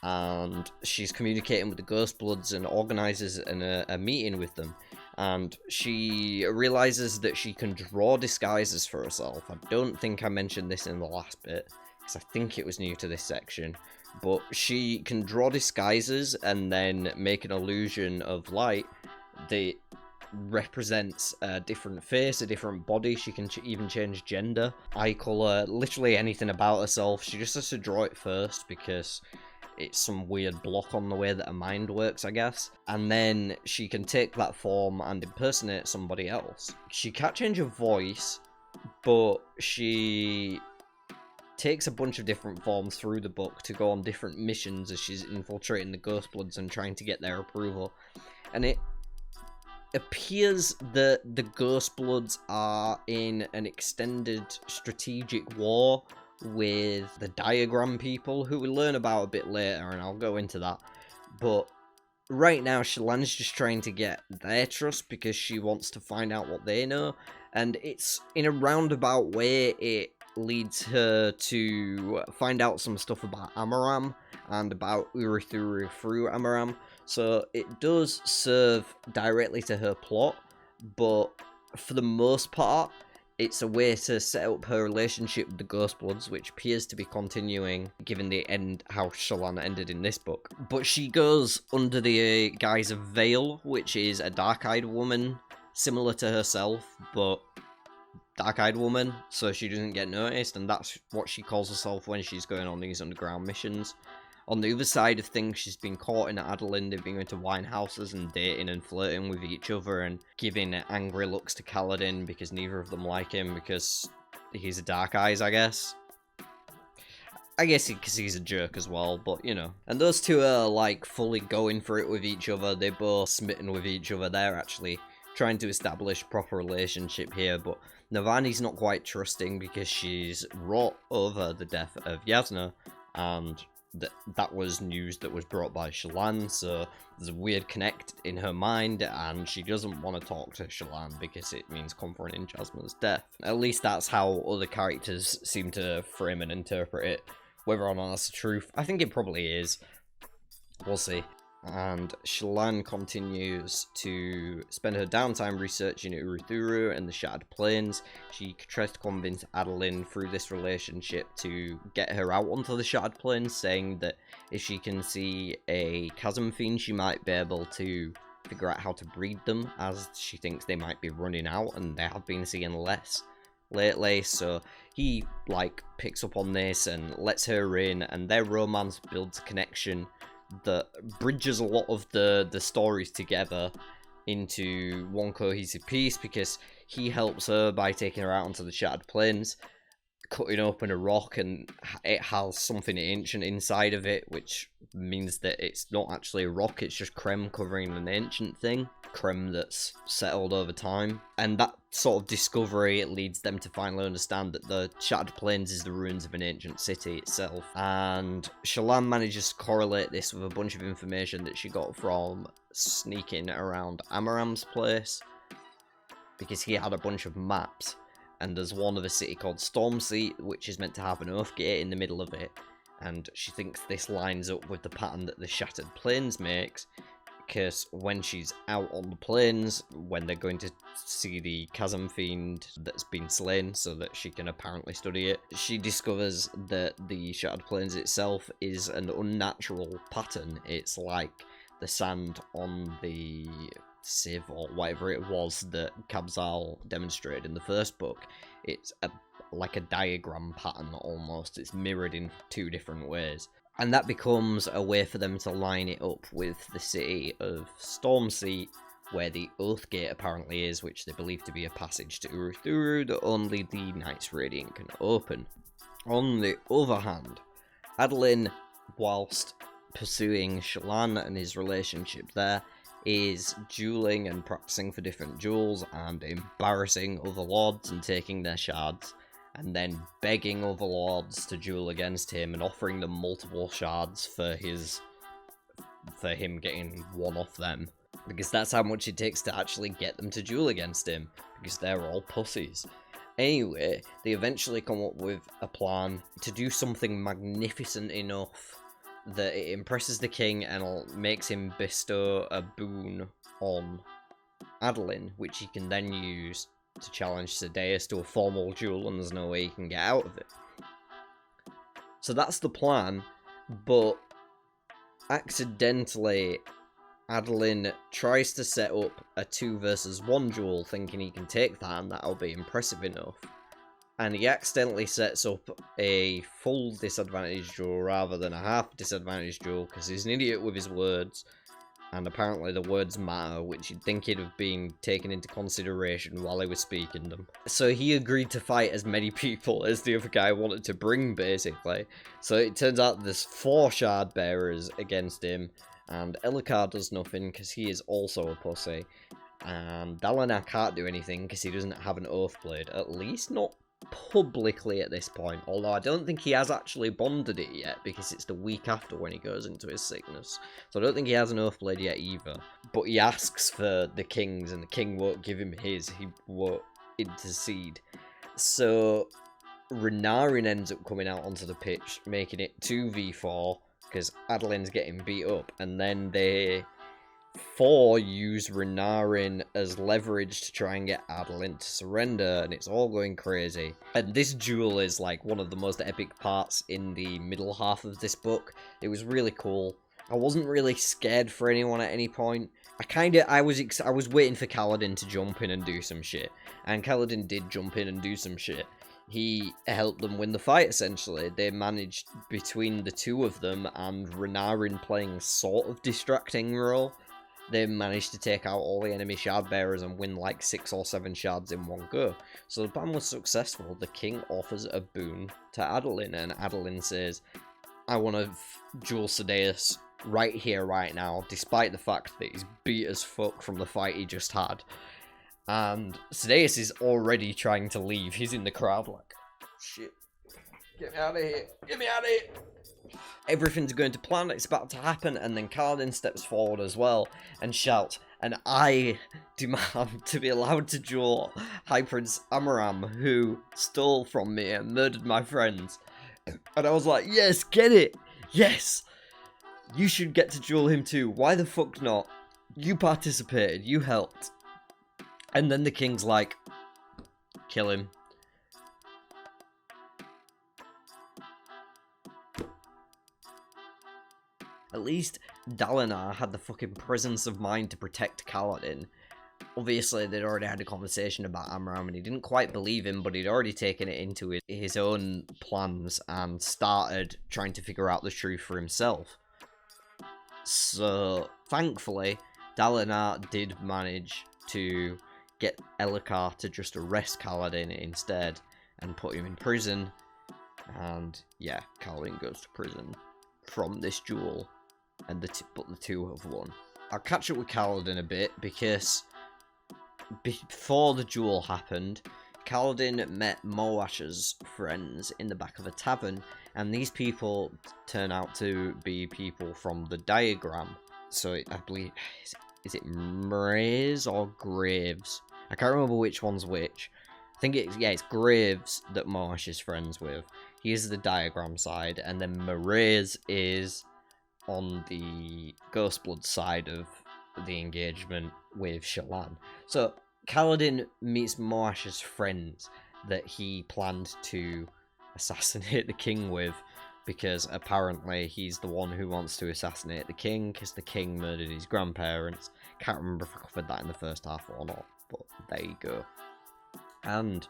and she's communicating with the Ghostbloods and organises a meeting with them. And she realises that she can draw disguises for herself. I don't think I mentioned this in the last bit, because I think it was new to this section. But she can draw disguises and then make an illusion of light that represents a different face, a different body. She can even change gender, eye colour, literally anything about herself. She just has to draw it first because it's some weird block on the way that her mind works, I guess. And then she can take that form and impersonate somebody else. She can't change her voice, but she takes a bunch of different forms through the book to go on different missions as she's infiltrating the Ghostbloods and trying to get their approval. And it appears that the Ghostbloods are in an extended strategic war with the Diagram people, who we learn about a bit later, and I'll go into that. But right now, Shallan's just trying to get their trust because she wants to find out what they know, and it's in a roundabout way. It leads her to find out some stuff about Amaram and about Uruthuru through Amaram. So it does serve directly to her plot, but for the most part, it's a way to set up her relationship with the Ghostbloods, which appears to be continuing, given the end, how Shallan ended in this book. But she goes under the guise of Veil, which is a dark-eyed woman, similar to herself, but dark-eyed woman, so she doesn't get noticed, and that's what she calls herself when she's going on these underground missions. On the other side of things, she's been caught in Adeline. They've been going to wine houses and dating and flirting with each other and giving angry looks to Kaladin because neither of them like him because he's a Dark Eyes, I guess. I guess because he's a jerk as well, but you know. And those two are like fully going for it with each other. They're both smitten with each other. They're actually trying to establish a proper relationship here, but Navani's not quite trusting because she's wrought over the death of Yasna, and that was news that was brought by Shallan, so there's a weird connect in her mind, and she doesn't want to talk to Shallan because it means confronting Jasmine's death. At least that's how other characters seem to frame and interpret it. Whether or not that's the truth, I think it probably is. We'll see. And Shallan continues to spend her downtime researching Uruthuru and the Shattered Plains. She tries to convince Adeline through this relationship to get her out onto the Shattered Plains, saying that if she can see a chasm fiend, she might be able to figure out how to breed them, as she thinks they might be running out, and they have been seeing less lately. So he like picks up on this and lets her in, and their romance builds a connection that bridges a lot of the stories together into one cohesive piece, because he helps her by taking her out onto the Shattered Plains, cutting open a rock, and it has something ancient inside of it, which means that it's not actually a rock, it's just creme covering an ancient thing, creme that's settled over time. And that sort of discovery, it leads them to finally understand that the Shattered Plains is the ruins of an ancient city itself. And Shallan manages to correlate this with a bunch of information that she got from sneaking around Amaram's place, because he had a bunch of maps, and there's one of a city called Stormseat, which is meant to have an Oath Gate in the middle of it, and she thinks this lines up with the pattern that the Shattered Plains makes, because when she's out on the plains, when they're going to see the chasm fiend that's been slain so that she can apparently study it, she discovers that the Shattered Plains itself is an unnatural pattern. It's like the sand on the sieve or whatever it was that Kabzal demonstrated in the first book. It's like a diagram pattern almost. It's mirrored in two different ways. And that becomes a way for them to line it up with the city of Stormseat, where the Oath Gate apparently is, which they believe to be a passage to Uruthuru that only the Knights Radiant can open. On the other hand, Adeline, whilst pursuing Shallan and his relationship there, is dueling and practicing for different duels and embarrassing other lords and taking their shards, and then begging other lords to duel against him and offering them multiple shards for him getting one off them, because that's how much it takes to actually get them to duel against him, because they're all pussies. Anyway, they eventually come up with a plan to do something magnificent enough that it impresses the king and makes him bestow a boon on Adeline, which he can then use to challenge Sadeas to a formal duel, and there's no way he can get out of it. So that's the plan, but accidentally Adeline tries to set up a 2 versus 1 duel, thinking he can take that and that'll be impressive enough. And he accidentally sets up a full disadvantage duel rather than a half disadvantage duel, because he's an idiot with his words, and apparently the words matter, which you'd think he'd have been taken into consideration while he was speaking them. So he agreed to fight as many people as the other guy wanted to bring, basically. So it turns out there's 4 shard bearers against him, and Elhokar does nothing because he is also a pussy, and Dalinar can't do anything because he doesn't have an Oathblade, at least not publicly at this point, although I don't think he has actually bonded it yet, because it's the week after when he goes into his sickness, so I don't think he has an Oathblade yet either. But he asks for the king's, and the king won't give him his, he won't intercede. So Renarin ends up coming out onto the pitch, making it 2v4, because Adeline's getting beat up, and then they 4 use Renarin as leverage to try and get Adolin to surrender, and it's all going crazy. And this duel is like one of the most epic parts in the middle half of this book. It was really cool. I wasn't really scared for anyone at any point. I was waiting for Kaladin to jump in and do some shit, and Kaladin did jump in and do some shit. He helped them win the fight, essentially. They managed, between the two of them and Renarin playing sort of distracting role, they managed to take out all the enemy shard bearers and win like 6 or 7 shards in one go. So the plan was successful. The king offers a boon to Adolin, and Adolin says, I want to duel Sadeas right here, right now, despite the fact that he's beat as fuck from the fight he just had. And Sadeas is already trying to leave. He's in the crowd like, shit, get me out of here, get me out of here. Everything's going to plan, it's about to happen, and then Kaladin steps forward as well and shouts, and I demand to be allowed to duel High Prince Amaram, who stole from me and murdered my friends. And I was like, yes, get it, yes, you should get to duel him too, why the fuck not? You participated, you helped. And then the king's like, kill him. At least Dalinar had the fucking presence of mind to protect Kaladin. Obviously, they'd already had a conversation about Amram, and he didn't quite believe him, but he'd already taken it into his own plans and started trying to figure out the truth for himself. So, thankfully, Dalinar did manage to get Elhokar to just arrest Kaladin instead and put him in prison. And yeah, Kaladin goes to prison from this duel, and but the two have won. I'll catch up with Kaladin a bit, because before the duel happened, Kaladin met Moash's friends in the back of a tavern, and these people turn out to be people from the diagram. So I believe, is it Mraze or Graves? I can't remember which one's which. I think it's Graves that Moash is friends with. He is the diagram side, and then Mraze is on the Ghostblood side of the engagement with Shallan. So Kaladin meets Moash's friends that he planned to assassinate the king with, because apparently he's the one who wants to assassinate the king, because the king murdered his grandparents. Can't remember if I covered that in the first half or not, but there you go. And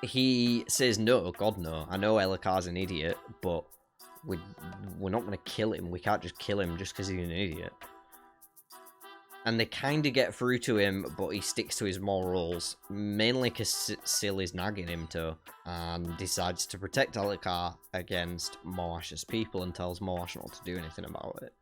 he says, no, God no, I know Elhokar's an idiot, but we're not going to kill him. We can't just kill him just because he's an idiot. And they kind of get through to him, but he sticks to his morals, mainly because Syl is nagging him to, and decides to protect Elhokar against Moash's people and tells Moash not to do anything about it.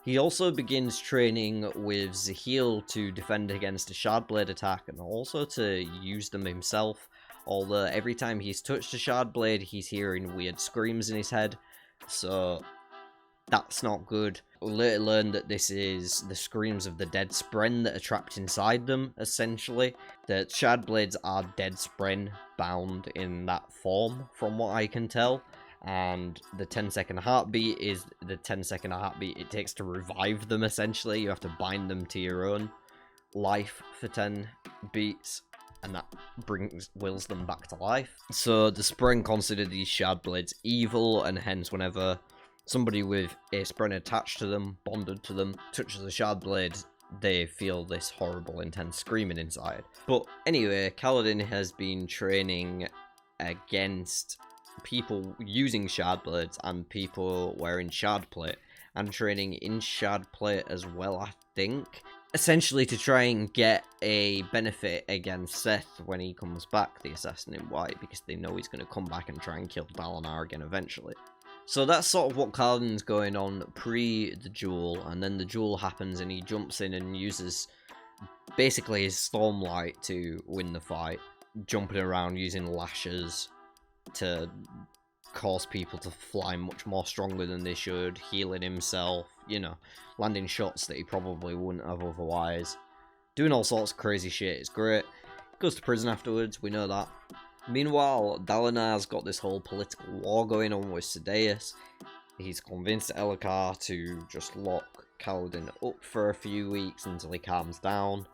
He also begins training with Zahil to defend against a Shardblade attack, and also to use them himself, although every time he's touched a Shardblade, he's hearing weird screams in his head, so that's not good. We'll later learn that this is the screams of the dead Spren that are trapped inside them, essentially. The Shardblades are dead Spren bound in that form, from what I can tell. And the 10-second heartbeat is the 10-second heartbeat it takes to revive them, essentially. You have to bind them to your own life for 10 beats, and that wills them back to life. So the Spren consider these Shardblades evil, and hence whenever somebody with a Spren attached to them, bonded to them, touches a Shardblade, they feel this horrible, intense screaming inside. But anyway, Kaladin has been training against people using Shardblades and people wearing Shardplate, and training in Shardplate as well, I think. Essentially to try and get a benefit against Seth when he comes back, the Assassin in White, because they know he's going to come back and try and kill Dalinar again eventually. So that's sort of what Kaladin's going on pre the duel, and then the duel happens and he jumps in and uses basically his Stormlight to win the fight, jumping around using lashes to cause people to fly much more stronger than they should, healing himself, you know, landing shots that he probably wouldn't have otherwise, doing all sorts of crazy shit. It's great. Goes to prison afterwards, we know that. Meanwhile, Dalinar's got this whole political war going on with Sadeas. He's convinced Elhokar to just lock Kaladin up for a few weeks until he calms down,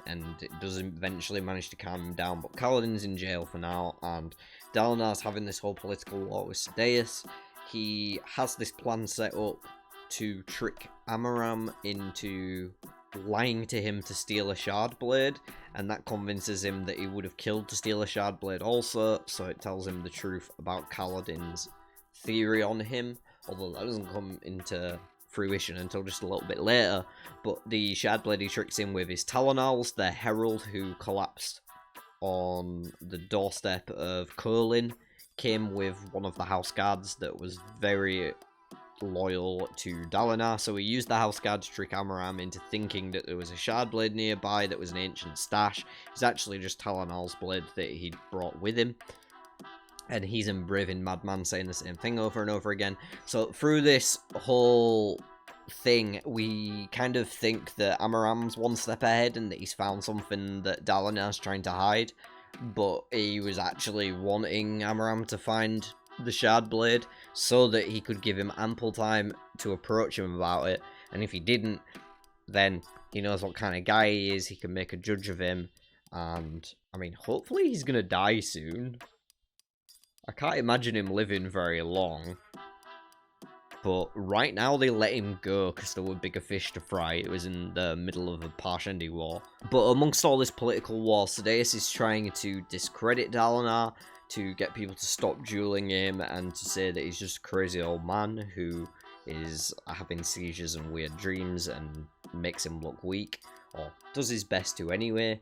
and it does eventually manage to calm him down, but Kaladin's in jail for now, and Dalinar's having this whole political war with Sadeas. He has this plan set up to trick Amaram into lying to him to steal a shard blade, and that convinces him that he would have killed to steal a shard blade also, so it tells him the truth about Kaladin's theory on him, although that doesn't come into fruition until just a little bit later. But the shard blade he tricks him with is Talonals, the herald who collapsed on the doorstep of Curlin, came with one of the house guards that was very loyal to Dalinar, so he used the house guard to trick Amaram into thinking that there was a shard blade nearby that was an ancient stash. It's actually just Talonal's blade that he'd brought with him, and he's in Braving Madman saying the same thing over and over again. So through this whole thing, we kind of think that Amaram's one step ahead and that he's found something that Dalinar's trying to hide, but he was actually wanting Amaram to find the shard blade so that he could give him ample time to approach him about it, and if he didn't, then he knows what kind of guy he is, he can make a judge of him, and I mean, hopefully he's gonna die soon. I can't imagine him living very long, but right now they let him go because there were bigger fish to fry. It was in the middle of a Parshendi war. But amongst all this political war, Sadeas is trying to discredit Dalinar, to get people to stop dueling him, and to say that he's just a crazy old man who is having seizures and weird dreams and makes him look weak, or does his best to anyway.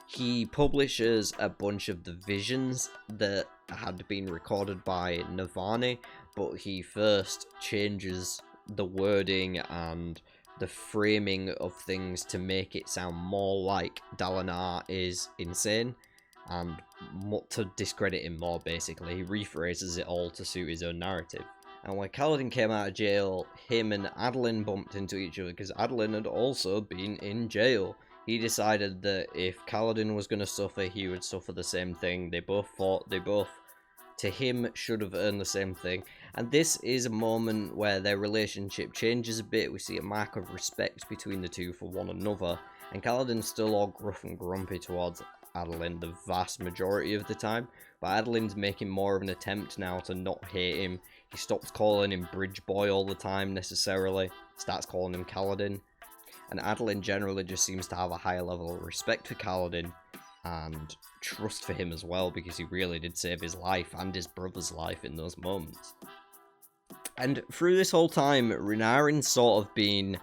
He publishes a bunch of the visions that had been recorded by Navani, but he first changes the wording and the framing of things to make it sound more like Dalinar is insane, and to discredit him more, basically. He rephrases it all to suit his own narrative. And when Kaladin came out of jail, him and Adolin bumped into each other, because Adolin had also been in jail. He decided that if Kaladin was going to suffer, he would suffer the same thing. They both fought, they both, to him, should have earned the same thing. And this is a moment where their relationship changes a bit. We see a mark of respect between the two for one another. And Kaladin's still all gruff and grumpy towards Adolin the vast majority of the time, but Adolin's making more of an attempt now to not hate him. He stops calling him Bridge Boy all the time necessarily, starts calling him Kaladin, and Adolin generally just seems to have a higher level of respect for Kaladin and trust for him as well, because he really did save his life and his brother's life in those moments. And through this whole time, Renarin's sort of been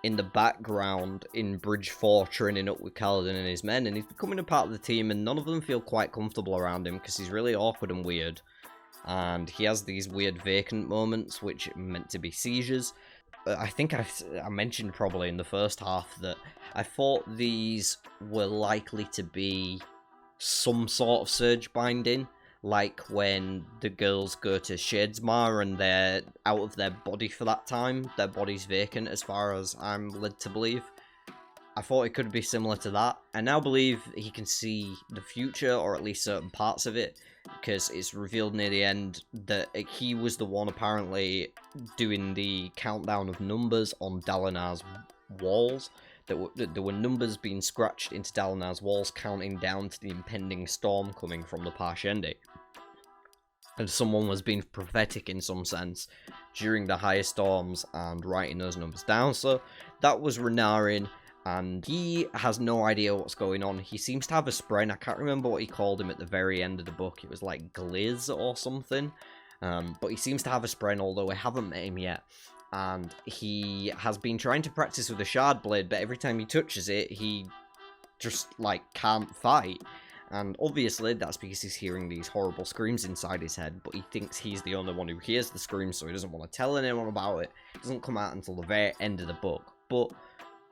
in the background in Bridge 4 training up with Kaladin and his men, and he's becoming a part of the team, and none of them feel quite comfortable around him because he's really awkward and weird, and he has these weird vacant moments which are meant to be seizures. I think I mentioned probably in the first half that I thought these were likely to be some sort of surge binding, like when the girls go to Shadesmar and they're out of their body for that time. Their body's vacant, as far as I'm led to believe. I thought it could be similar to that. I now believe he can see the future, or at least certain parts of it, because it's revealed near the end that he was the one apparently doing the countdown of numbers on Dalinar's walls. There were numbers being scratched into Dalinar's walls, counting down to the impending storm coming from the Parshendi. And someone was being prophetic in some sense during the higher storms and writing those numbers down. So that was Renarin, and he has no idea what's going on. He seems to have a spren. I can't remember what he called him at the very end of the book. It was like Gliz or something. But he seems to have a spren, although I haven't met him yet. And he has been trying to practice with a shard blade, but every time he touches it, he just, like, can't fight. And obviously that's because he's hearing these horrible screams inside his head, but he thinks he's the only one who hears the screams, so he doesn't want to tell anyone about it. It doesn't come out until the very end of the book. But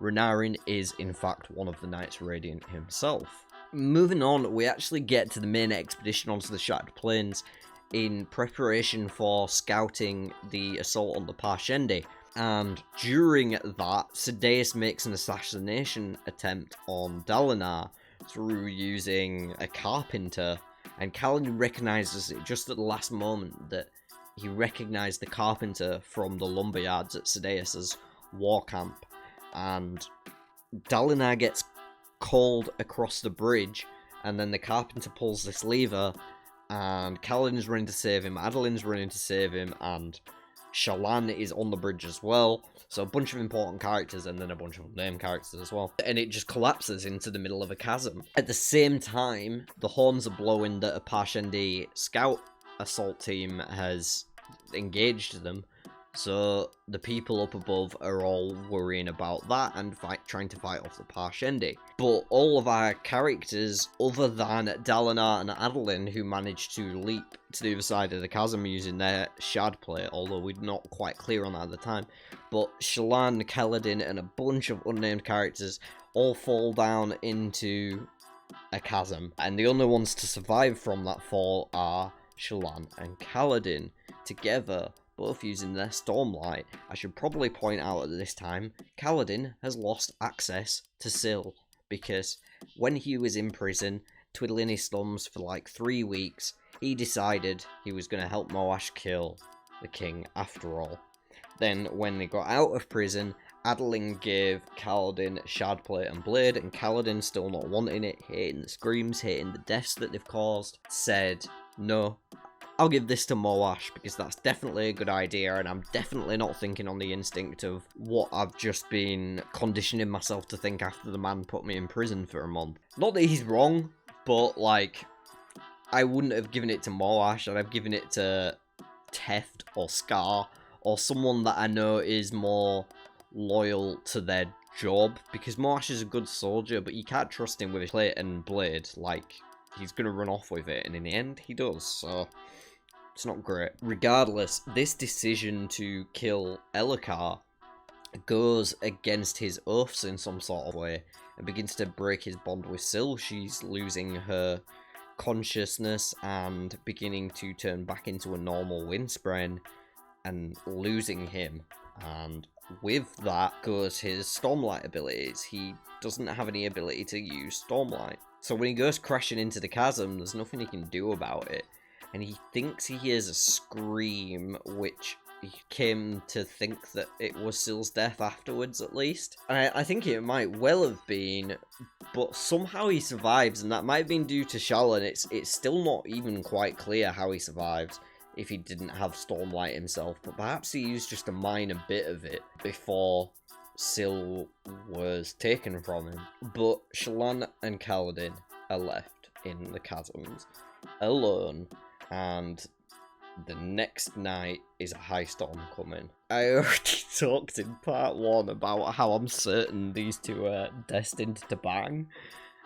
Renarin is, in fact, one of the Knights Radiant himself. Moving on, we actually get to the main expedition onto the Shattered Plains in preparation for scouting the assault on the Parshendi. And during that, Sadeas makes an assassination attempt on Dalinar through using a carpenter, and Kaladin recognises it just at the last moment that he recognised the carpenter from the lumberyards at Sadeas as war camp, and Dalinar gets called across the bridge, and then the carpenter pulls this lever, and Kaladin's running to save him, Adeline's running to save him, and Shallan is on the bridge as well. So a bunch of important characters and then a bunch of unnamed characters as well. And it just collapses into the middle of a chasm. At the same time, the horns are blowing that a Parshendi scout assault team has engaged them. So the people up above are all worrying about that and trying to fight off the Parshendi. But all of our characters, other than Dalinar and Adeline, who managed to leap to the other side of the chasm using their shard plate, although we're not quite clear on that at the time, but Shallan, Kaladin, and a bunch of unnamed characters all fall down into a chasm. And the only ones to survive from that fall are Shallan and Kaladin together, both using their Stormlight. I should probably point out at this time, Kaladin has lost access to Syl, because when he was in prison, twiddling his thumbs for like 3 weeks, he decided he was going to help Moash kill the king after all. Then when they got out of prison, Adeline gave Kaladin Shardplate and Blade, and Kaladin, still not wanting it, hating the screams, hating the deaths that they've caused, said, no, I'll give this to Moash, because that's definitely a good idea, and I'm definitely not thinking on the instinct of what I've just been conditioning myself to think after the man put me in prison for a month. Not that he's wrong, but, like, I wouldn't have given it to Moash, I'd have given it to Teft or Scar, or someone that I know is more loyal to their job, because Moash is a good soldier, but you can't trust him with his plate and blade. Like, he's gonna run off with it, and in the end, he does, so it's not great. Regardless, this decision to kill Elhokar goes against his oaths in some sort of way, and begins to break his bond with Syl. She's losing her consciousness and beginning to turn back into a normal Windspren, and losing him. And with that goes his Stormlight abilities. He doesn't have any ability to use Stormlight. So when he goes crashing into the chasm, there's nothing he can do about it. And he thinks he hears a scream, which he came to think that it was Syl's death afterwards, at least. And I think it might well have been, but somehow he survives, and that might have been due to Shallan. It's still not even quite clear how he survives if he didn't have Stormlight himself, but perhaps he used just a minor bit of it before Syl was taken from him. But Shallan and Kaladin are left in the chasms alone, and the next night is a high storm coming. I already talked in part 1 about how I'm certain these two are destined to bang,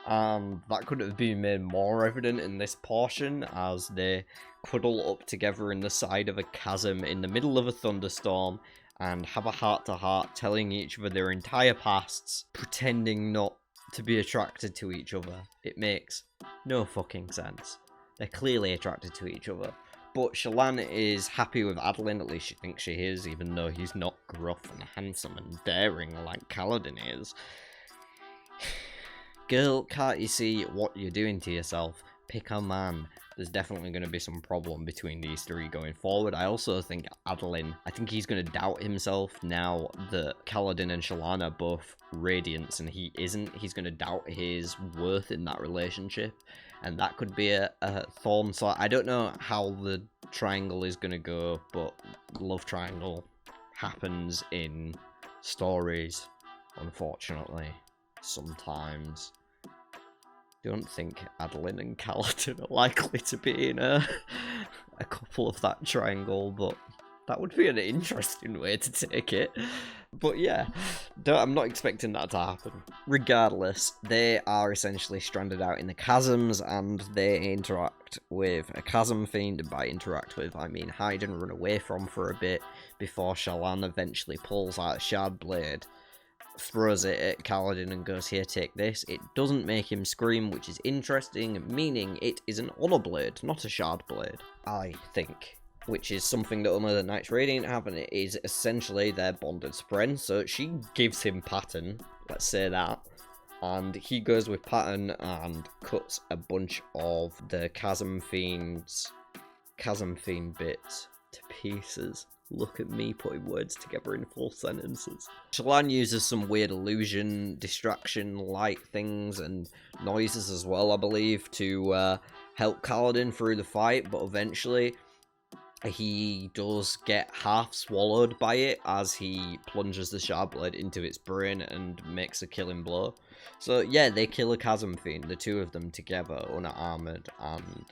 and that couldn't have been made more evident in this portion as they cuddle up together in the side of a chasm in the middle of a thunderstorm and have a heart-to-heart, telling each other their entire pasts, pretending not to be attracted to each other. It makes no fucking sense. They're clearly attracted to each other. But Shallan is happy with Adeline, at least she thinks she is, even though he's not gruff and handsome and daring like Kaladin is. Girl, can't you see what you're doing to yourself? Pick a man. There's definitely going to be some problem between these three going forward. I also think Adeline, I think he's going to doubt himself now that Kaladin and Shallan are both Radiance and he isn't. He's going to doubt his worth in that relationship, and that could be a thorn. So I don't know how the triangle is going to go, but love triangle happens in stories, unfortunately, sometimes. Don't think Adeline and Kaladin are likely to be in a couple of that triangle, but that would be an interesting way to take it. But yeah, I'm not expecting that to happen. Regardless, they are essentially stranded out in the chasms, and they interact with a chasm fiend, and by interact with, I mean hide and run away from for a bit, before Shallan eventually pulls out a shard blade, throws it at Kaladin and goes, here, take this. It doesn't make him scream, which is interesting, meaning it is an honor blade, not a shard blade, I think. Which is something that only the Knights Radiant have, and it is essentially their bonded spren. So she gives him pattern, let's say that, and he goes with pattern and cuts a bunch of the Chasm Fiend bits to pieces. Look at me putting words together in full sentences. Shallan uses some weird illusion, distraction, light things, and noises as well, I believe, to help Kaladin through the fight, but eventually he does get half swallowed by it as he plunges the Shardblade into its brain and makes a killing blow. So yeah, they kill a Chasm Fiend, the two of them together, unarmored, and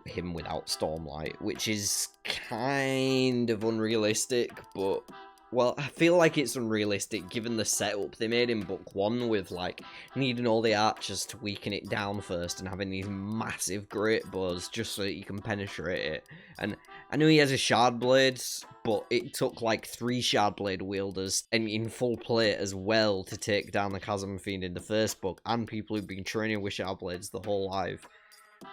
him without Stormlight, which is kind of unrealistic, but, well, I feel like it's unrealistic given the setup they made in book 1 with, like, needing all the archers to weaken it down first and having these massive great bows just so that you can penetrate it. And I know he has a Shardblade, but it took like 3 Shardblade wielders and in full play as well to take down the Chasm Fiend in the first book, and people who've been training with Shardblades the whole life.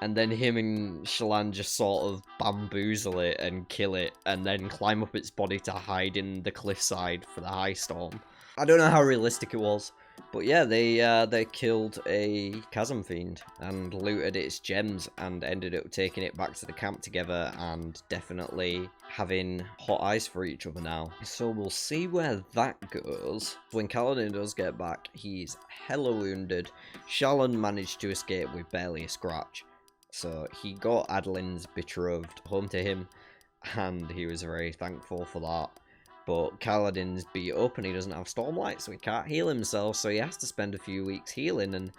And then him and Shallan just sort of bamboozle it and kill it, and then climb up its body to hide in the cliffside for the high storm. I don't know how realistic it was, but yeah, they killed a Chasm Fiend and looted its gems and ended up taking it back to the camp together and definitely having hot eyes for each other now. So we'll see where that goes. When Kaladin does get back, he's hella wounded. Shallan managed to escape with barely a scratch. So he got Adeline's betrothed home to him, and he was very thankful for that. But Kaladin's beat up and he doesn't have Stormlight, so he can't heal himself, so he has to spend a few weeks healing, and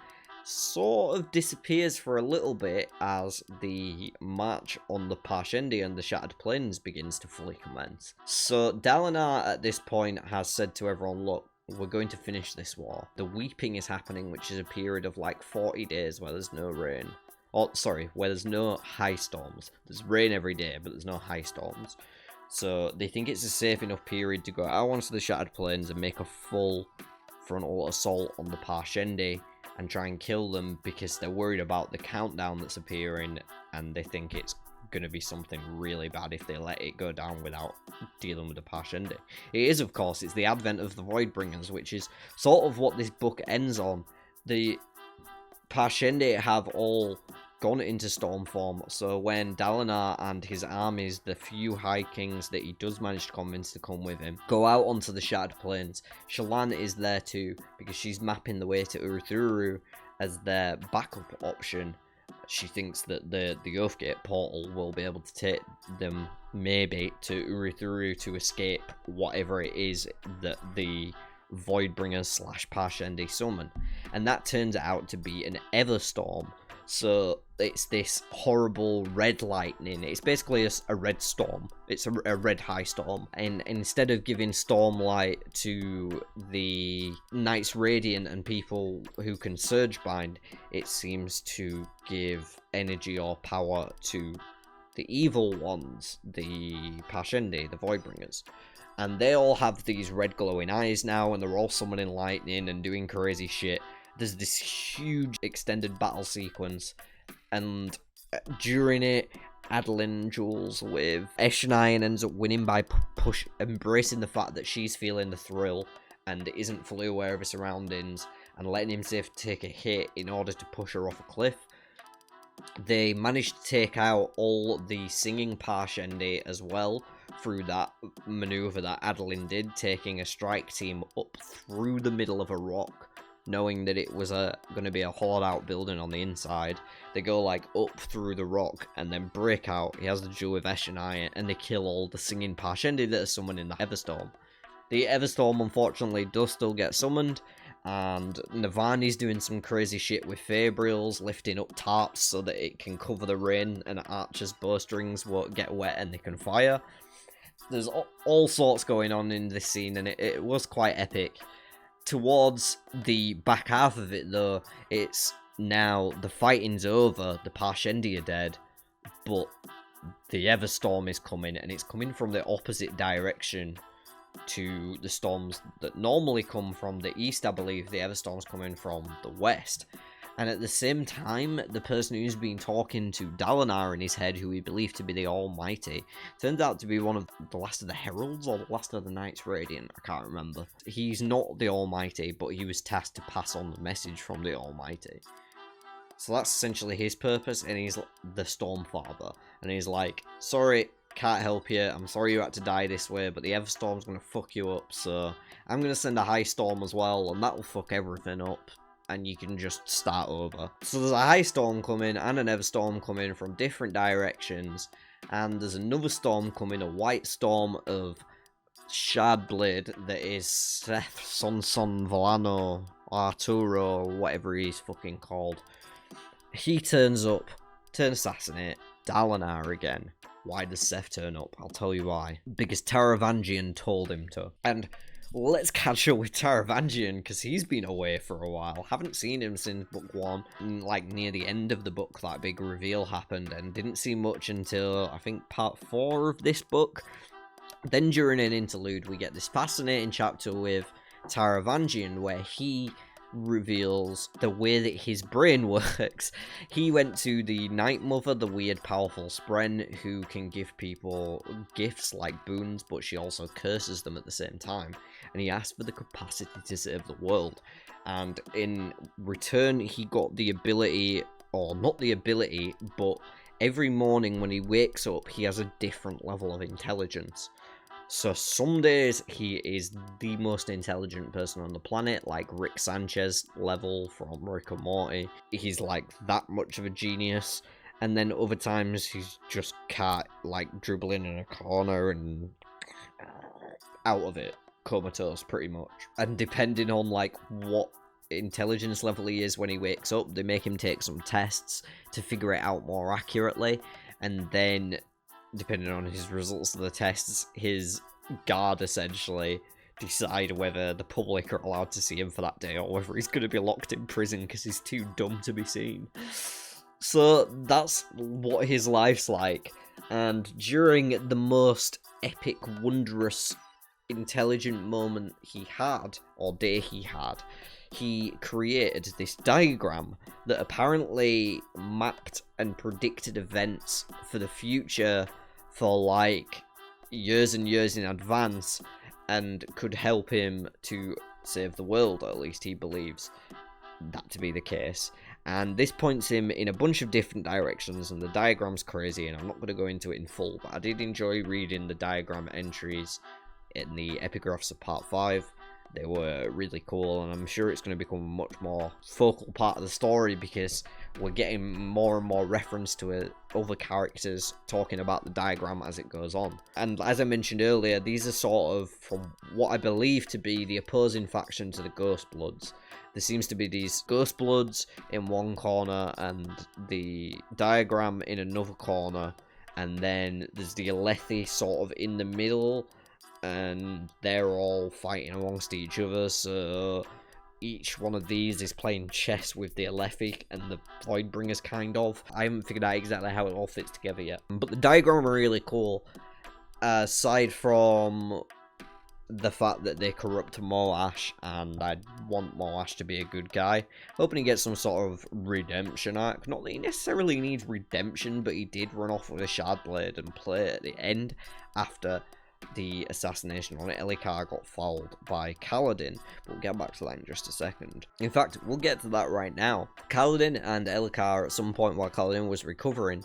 sort of disappears for a little bit as the march on the Parshendi and the Shattered Plains begins to fully commence. So Dalinar at this point has said to everyone, look, we're going to finish this war. The Weeping is happening, which is a period of like 40 days where there's no rain. Oh, sorry, where there's no high storms. There's rain every day, but there's no high storms. So they think it's a safe enough period to go out onto the Shattered Plains and make a full frontal assault on the Parshendi and try and kill them, because they're worried about the countdown that's appearing, and they think it's going to be something really bad if they let it go down without dealing with the Parshendi. It is, of course, it's the advent of the Voidbringers, which is sort of what this book ends on. The Parshendi have all gone into storm form, so when Dalinar and his armies, the few High Kings that he does manage to convince to come with him, go out onto the Shattered Plains, Shallan is there too, because she's mapping the way to Uruthuru as their backup option. She thinks that the Oathgate portal will be able to take them, maybe, to Uruthuru to escape whatever it is that the Voidbringers / Parshendi summon. And that turns out to be an Everstorm. So it's this horrible red lightning. It's basically a red storm. It's a red high storm. And instead of giving Stormlight to the Knights Radiant and people who can Surge Bind, it seems to give energy or power to the evil ones, the Parshendi, the Voidbringers. And they all have these red glowing eyes now, and they're all summoning lightning and doing crazy shit. There's this huge extended battle sequence, and during it, Adeline duels with Eshonai and ends up winning by embracing the fact that she's feeling the thrill and isn't fully aware of her surroundings, and letting him take a hit in order to push her off a cliff. They managed to take out all the singing Parshendi as well through that maneuver that Adeline did, taking a strike team up through the middle of a rock, knowing that it was going to be a hollowed out building on the inside. They go like up through the rock and then break out. He has the duel with Eshonai, and they kill all the singing Parshendi that are summoned in the Everstorm. The Everstorm unfortunately does still get summoned, and Navani's doing some crazy shit with Fabrials, lifting up tarps so that it can cover the rain and Archer's bowstrings won't get wet and they can fire. There's all sorts going on in this scene, and it was quite epic. Towards the back half of it, though, it's now the fighting's over, the Parshendi are dead, but the Everstorm is coming, and it's coming from the opposite direction to the storms that normally come from the east. I believe the Everstorm's coming from the west. And at the same time, the person who's been talking to Dalinar in his head, who we believe to be the Almighty, turns out to be one of the last of the Heralds, or the last of the Knights Radiant, I can't remember. He's not the Almighty, but he was tasked to pass on the message from the Almighty. So that's essentially his purpose, and he's the Stormfather. And he's like, sorry, can't help you. I'm sorry you had to die this way, but the Everstorm's gonna fuck you up, so I'm gonna send a High Storm as well, and that will fuck everything up, and you can just start over. So there's a High Storm coming and an Everstorm coming from different directions, and there's another storm coming, a White Storm of Shardblade that is Seth Sonson Volano Arturo, whatever he's fucking called. He turns up to assassinate Dalinar again. Why does Seth turn up? I'll tell you why. Because Taravangian told him to. And let's catch up with Taravangian, because he's been away for a while. Haven't seen him since book 1. Like, near the end of the book, that big reveal happened, and didn't see much until, I think, part 4 of this book. Then during an interlude, we get this fascinating chapter with Taravangian, where he reveals the way that his brain works. He went to the Night Mother, the weird powerful Spren, who can give people gifts like boons, but she also curses them at the same time, and he asked for the capacity to save the world, and in return he got the ability, or not the ability, but every morning when he wakes up he has a different level of intelligence. So some days he is the most intelligent person on the planet, like Rick Sanchez level from Rick and Morty. He's like that much of a genius. And then other times he's just can't, like, dribbling in a corner and out of it, comatose pretty much. And depending on like what intelligence level he is when he wakes up, they make him take some tests to figure it out more accurately, and then depending on his results of the tests, his guard essentially decide whether the public are allowed to see him for that day or whether he's going to be locked in prison because he's too dumb to be seen. So that's what his life's like, and during the most epic, wondrous, intelligent moment he had, or day he had, he created this diagram that apparently mapped and predicted events for the future for like years and years in advance, and could help him to save the world, or at least he believes that to be the case. And this points him in a bunch of different directions, and the diagram's crazy, and I'm not going to go into it in full, but I did enjoy reading the diagram entries in the epigraphs of part 5. They were really cool, and I'm sure it's going to become a much more focal part of the story because we're getting more and more reference to other characters talking about the diagram as it goes on. And as I mentioned earlier, these are sort of, from what I believe to be the opposing faction to the Ghost Bloods. There seems to be these Ghost Bloods in one corner and the diagram in another corner, and then there's the Alethi sort of in the middle, and they're all fighting amongst each other, so each one of these is playing chess with the Alethi and the Voidbringers, kind of. I haven't figured out exactly how it all fits together yet. But the diagram are really cool, aside from the fact that they corrupt Moash, and I want Moash to be a good guy. Hoping he gets some sort of redemption arc. Not that he necessarily needs redemption, but he did run off with a Shardblade and play at the end after the assassination on Elhokar got fouled by Kaladin. We'll get back to that in just a second. In fact, we'll get to that right now. Kaladin and Elhokar, at some point while Kaladin was recovering,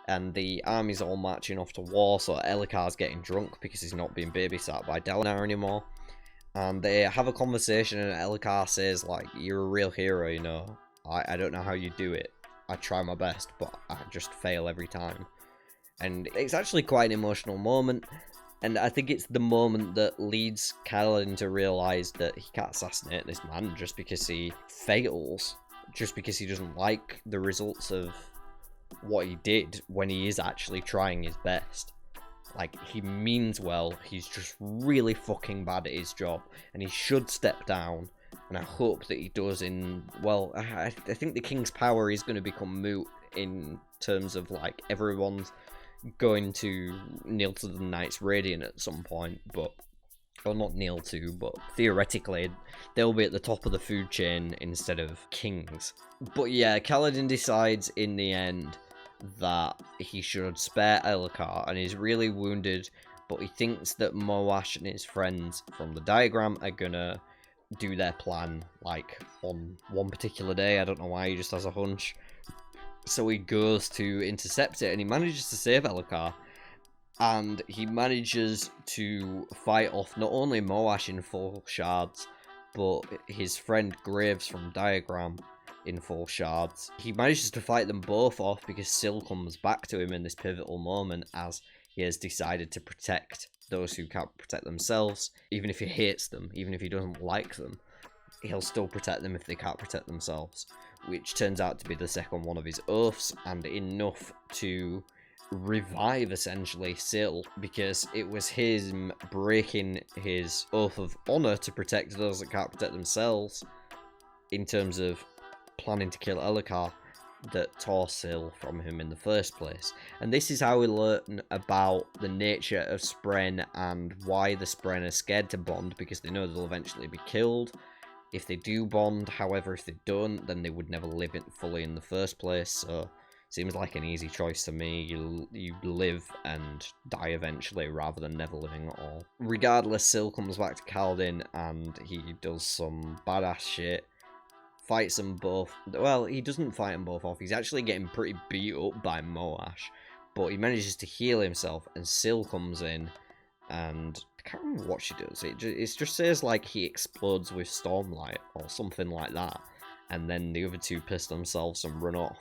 and the army's all marching off to war, so Elhokar's getting drunk because he's not being babysat by Dalinar anymore. And they have a conversation, and Elhokar says, like, you're a real hero, you know. I don't know how you do it. I try my best, but I just fail every time. And it's actually quite an emotional moment. And I think it's the moment that leads Kaladin to realise that he can't assassinate this man just because he fails. Just because he doesn't like the results of what he did when he is actually trying his best. Like, he means well, he's just really fucking bad at his job. And he should step down. And I hope that he does in... Well, I think the King's power is going to become moot in terms of, like, everyone's going to kneel to the Knights Radiant at some point, but, or not kneel to, but theoretically they'll be at the top of the food chain instead of kings. But yeah, Kaladin decides in the end that he should spare Elhokar, and he's really wounded, but he thinks that Moash and his friends from the diagram are gonna do their plan, like, on one particular day. I don't know why, he just has a hunch. So he goes to intercept it, and he manages to save Elhokar. and he manages to fight off not only Moash in full shards, but his friend Graves from Diagram in full shards. He manages to fight them both off because Syl comes back to him in this pivotal moment as he has decided to protect those who can't protect themselves. Even if he hates them, even if he doesn't like them, he'll still protect them if they can't protect themselves, which turns out to be the second one of his oaths, and enough to revive essentially Syl, because it was him breaking his oath of honor to protect those that can't protect themselves in terms of planning to kill Elhokar that tore Syl from him in the first place. And this is how we learn about the nature of Spren and why the Spren are scared to bond, because they know they'll eventually be killed if they do bond. However, if they don't, then they would never live it fully in the first place. So seems like an easy choice to me. You live and die eventually rather than never living at all. Regardless, Syl comes back to Kaladin and he does some badass shit. Fights them both. Well, he doesn't fight them both off. He's actually getting pretty beat up by Moash, but he manages to heal himself, and Syl comes in, and I can't remember what she does. It just says like he explodes with Stormlight or something like that, and then the other two piss themselves and run off.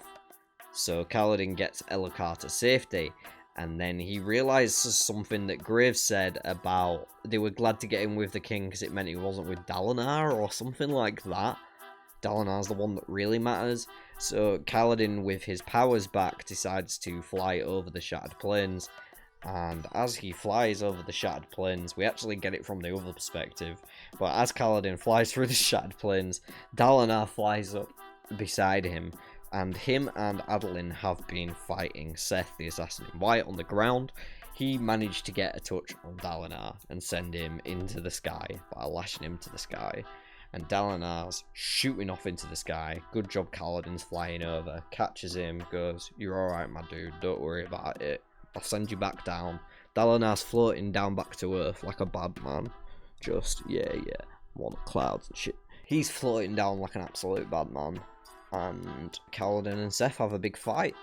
So Kaladin gets Elhokar to safety, and then he realizes something that Graves said about they were glad to get him with the king because it meant he wasn't with Dalinar or something like that. Dalinar's the one that really matters. So Kaladin, with his powers back, decides to fly over the Shattered Plains. And as he flies over the Shattered Plains, we actually get it from the other perspective. But as Kaladin flies through the Shattered Plains, Dalinar flies up beside him. And him and Adolin have been fighting Seth, the Assassin in White, on the ground. He managed to get a touch on Dalinar and send him into the sky by lashing him to the sky. And Dalinar's shooting off into the sky. Good job, Kaladin's flying over, catches him, goes, "You're alright, my dude, don't worry about it. I'll send you back down." Dalinar's floating down back to Earth like a bad man. Just, yeah, I'm on the clouds and shit. He's floating down like an absolute bad man. And Kaladin and Seth have a big fight.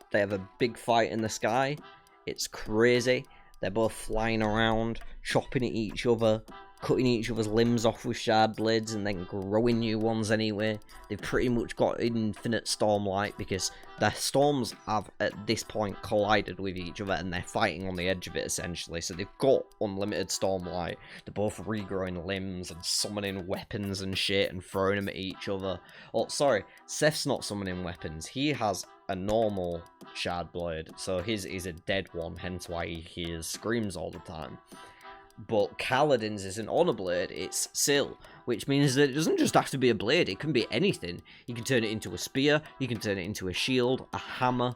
They have a big fight in the sky. It's crazy. They're both flying around, chopping at each other, cutting each other's limbs off with shard blades and then growing new ones anyway. They've pretty much got infinite stormlight because their storms have at this point collided with each other and they're fighting on the edge of it essentially. So they've got unlimited stormlight. They're both regrowing limbs and summoning weapons and shit and throwing them at each other. Oh, sorry, Seth's not summoning weapons. He has a normal shard blade, so his is a dead one, hence why he hears screams all the time. But Kaladin's is an honor blade, it's Syl, which means that it doesn't just have to be a blade, it can be anything. You can turn it into a spear, you can turn it into a shield, a hammer,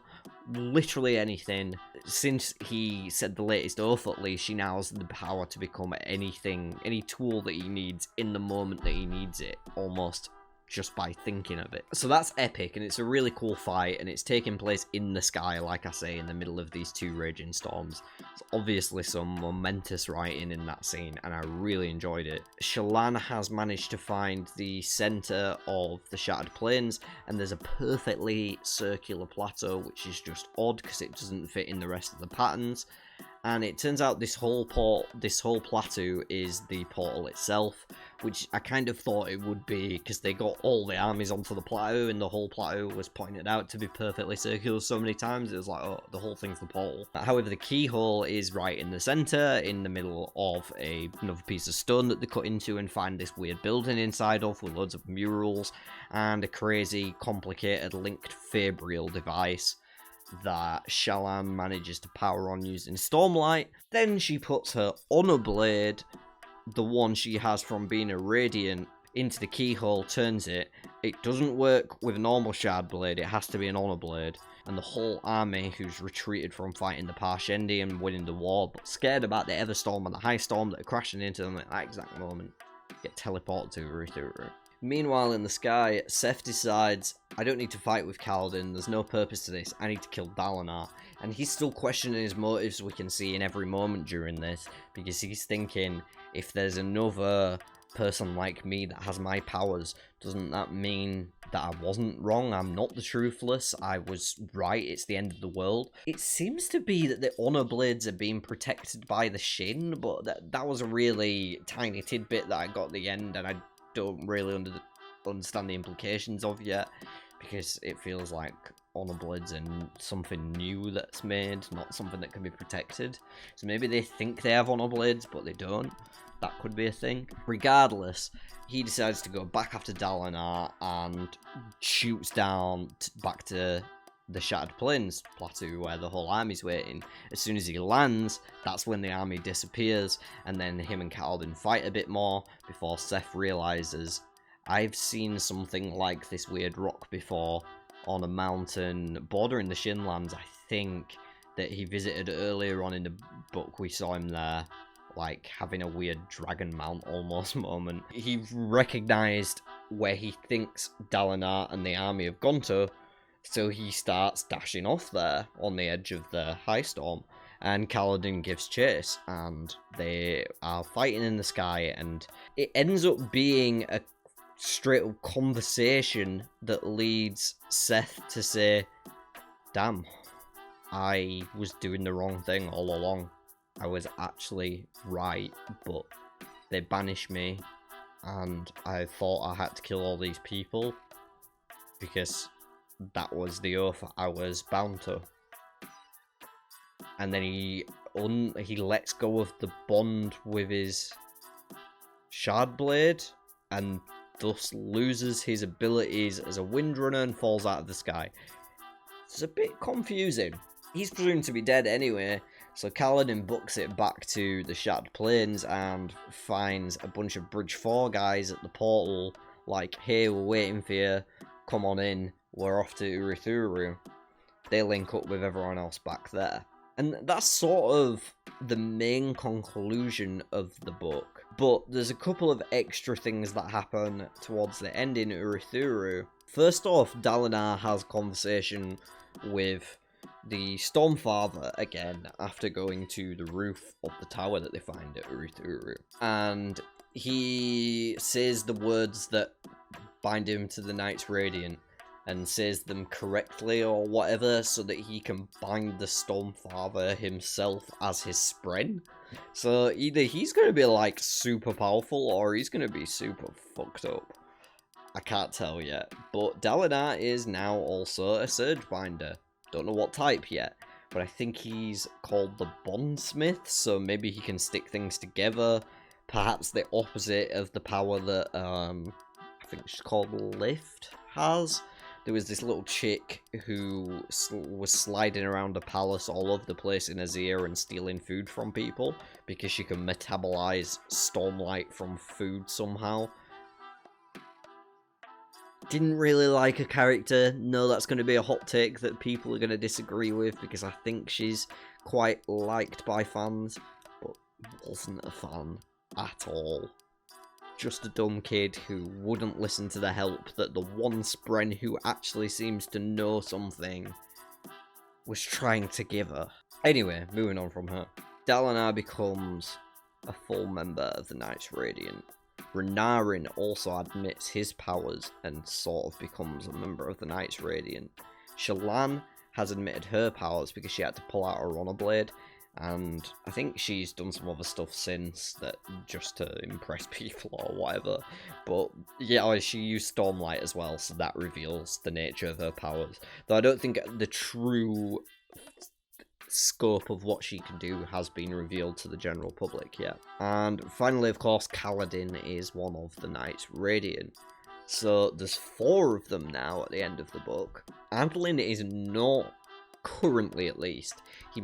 literally anything. Since he said the latest oath at least, he now has the power to become anything, any tool that he needs in the moment that he needs it, almost just by thinking of it. So that's epic, and it's a really cool fight, and it's taking place in the sky, like I say, in the middle of these two raging storms. It's obviously some momentous writing in that scene, and I really enjoyed it. Shallan has managed to find the center of the Shattered Plains, and there's a perfectly circular plateau, which is just odd because it doesn't fit in the rest of the patterns. And it turns out this whole plateau is the portal itself, which I kind of thought it would be because they got all the armies onto the plateau and the whole plateau was pointed out to be perfectly circular so many times. It was like, oh, the whole thing's the portal. However, the keyhole is right in the center, in the middle of another piece of stone that they cut into and find this weird building inside of with loads of murals and a crazy, complicated linked Fabrial device that Shallan manages to power on using Stormlight. Then she puts her honor blade, the one she has from being a Radiant, into the keyhole, turns it. It doesn't work with a normal shard blade, it has to be an honor blade. And the whole army, who's retreated from fighting the Parshendi and winning the war, but scared about the Everstorm and the High Storm that are crashing into them at that exact moment, get teleported to Uruturu. Meanwhile, in the sky, Seth decides, I don't need to fight with Kaladin, there's no purpose to this, I need to kill Dalinar. And he's still questioning his motives, we can see in every moment during this, because he's thinking, if there's another person like me that has my powers, doesn't that mean that I wasn't wrong, I'm not the Truthless, I was right, it's the end of the world. It seems to be that the Honor Blades are being protected by the Shin, but that was a really tiny tidbit that I got at the end, and I don't really understand the implications of yet, because it feels like Honor Blades and something new that's made, not something that can be protected. So maybe they think they have Honor Blades, but they don't. That could be a thing. Regardless, he decides to go back after Dalinar and shoots down back to the Shattered Plains plateau where the whole army's waiting. As soon as he lands, that's when the army disappears, and then him and Kaladin fight a bit more before Seth realizes, I've seen something like this weird rock before on a mountain bordering the Shinlands. I think that he visited earlier on in the book. We saw him there, like having a weird dragon mount almost moment. He recognized where he thinks Dalinar and the army have gone to, so he starts dashing off there on the edge of the high storm, and Kaladin gives chase, and they are fighting in the sky, and it ends up being a straight up conversation that leads Seth to say, damn, I was doing the wrong thing all along. I was actually right, but they banished me, and I thought I had to kill all these people because that was the oath I was bound to. And then he lets go of the bond with his Shard Blade, and thus loses his abilities as a Windrunner and falls out of the sky. It's a bit confusing. He's presumed to be dead anyway, so Kaladin books it back to the Shattered Plains and finds a bunch of Bridge 4 guys at the portal, like, hey, we're waiting for you, come on in, we're off to Uruthuru. They link up with everyone else back there. And that's sort of the main conclusion of the book. But there's a couple of extra things that happen towards the end in Uruthuru. First off, Dalinar has a conversation with the Stormfather again after going to the roof of the tower that they find at Uruthuru. And he says the words that bind him to the Knights Radiant, and says them correctly or whatever, so that he can bind the Stormfather himself as his spren. So either he's going to be like super powerful, or he's going to be super fucked up. I can't tell yet. But Dalinar is now also a Surge Binder. Don't know what type yet, but I think he's called the Bondsmith, so maybe he can stick things together. Perhaps the opposite of the power that I think she's called Lift has. There was this little chick who was sliding around a palace all over the place in Azir and stealing food from people because she can metabolize Stormlight from food somehow. Didn't really like her character. No, that's going to be a hot take that people are going to disagree with, because I think she's quite liked by fans, but wasn't a fan at all. Just a dumb kid who wouldn't listen to the help that the one spren who actually seems to know something was trying to give her. Anyway, moving on from her. Dalinar becomes a full member of the Knights Radiant. Renarin also admits his powers and sort of becomes a member of the Knights Radiant. Shallan has admitted her powers because she had to pull out her Honor Blade, and I think she's done some other stuff since, that just to impress people or whatever. But yeah, she used Stormlight as well, so that reveals the nature of her powers. Though I don't think the true scope of what she can do has been revealed to the general public yet. And finally, of course, Kaladin is one of the Knights Radiant. So there's 4 of them now at the end of the book. Adolin is not, currently at least. He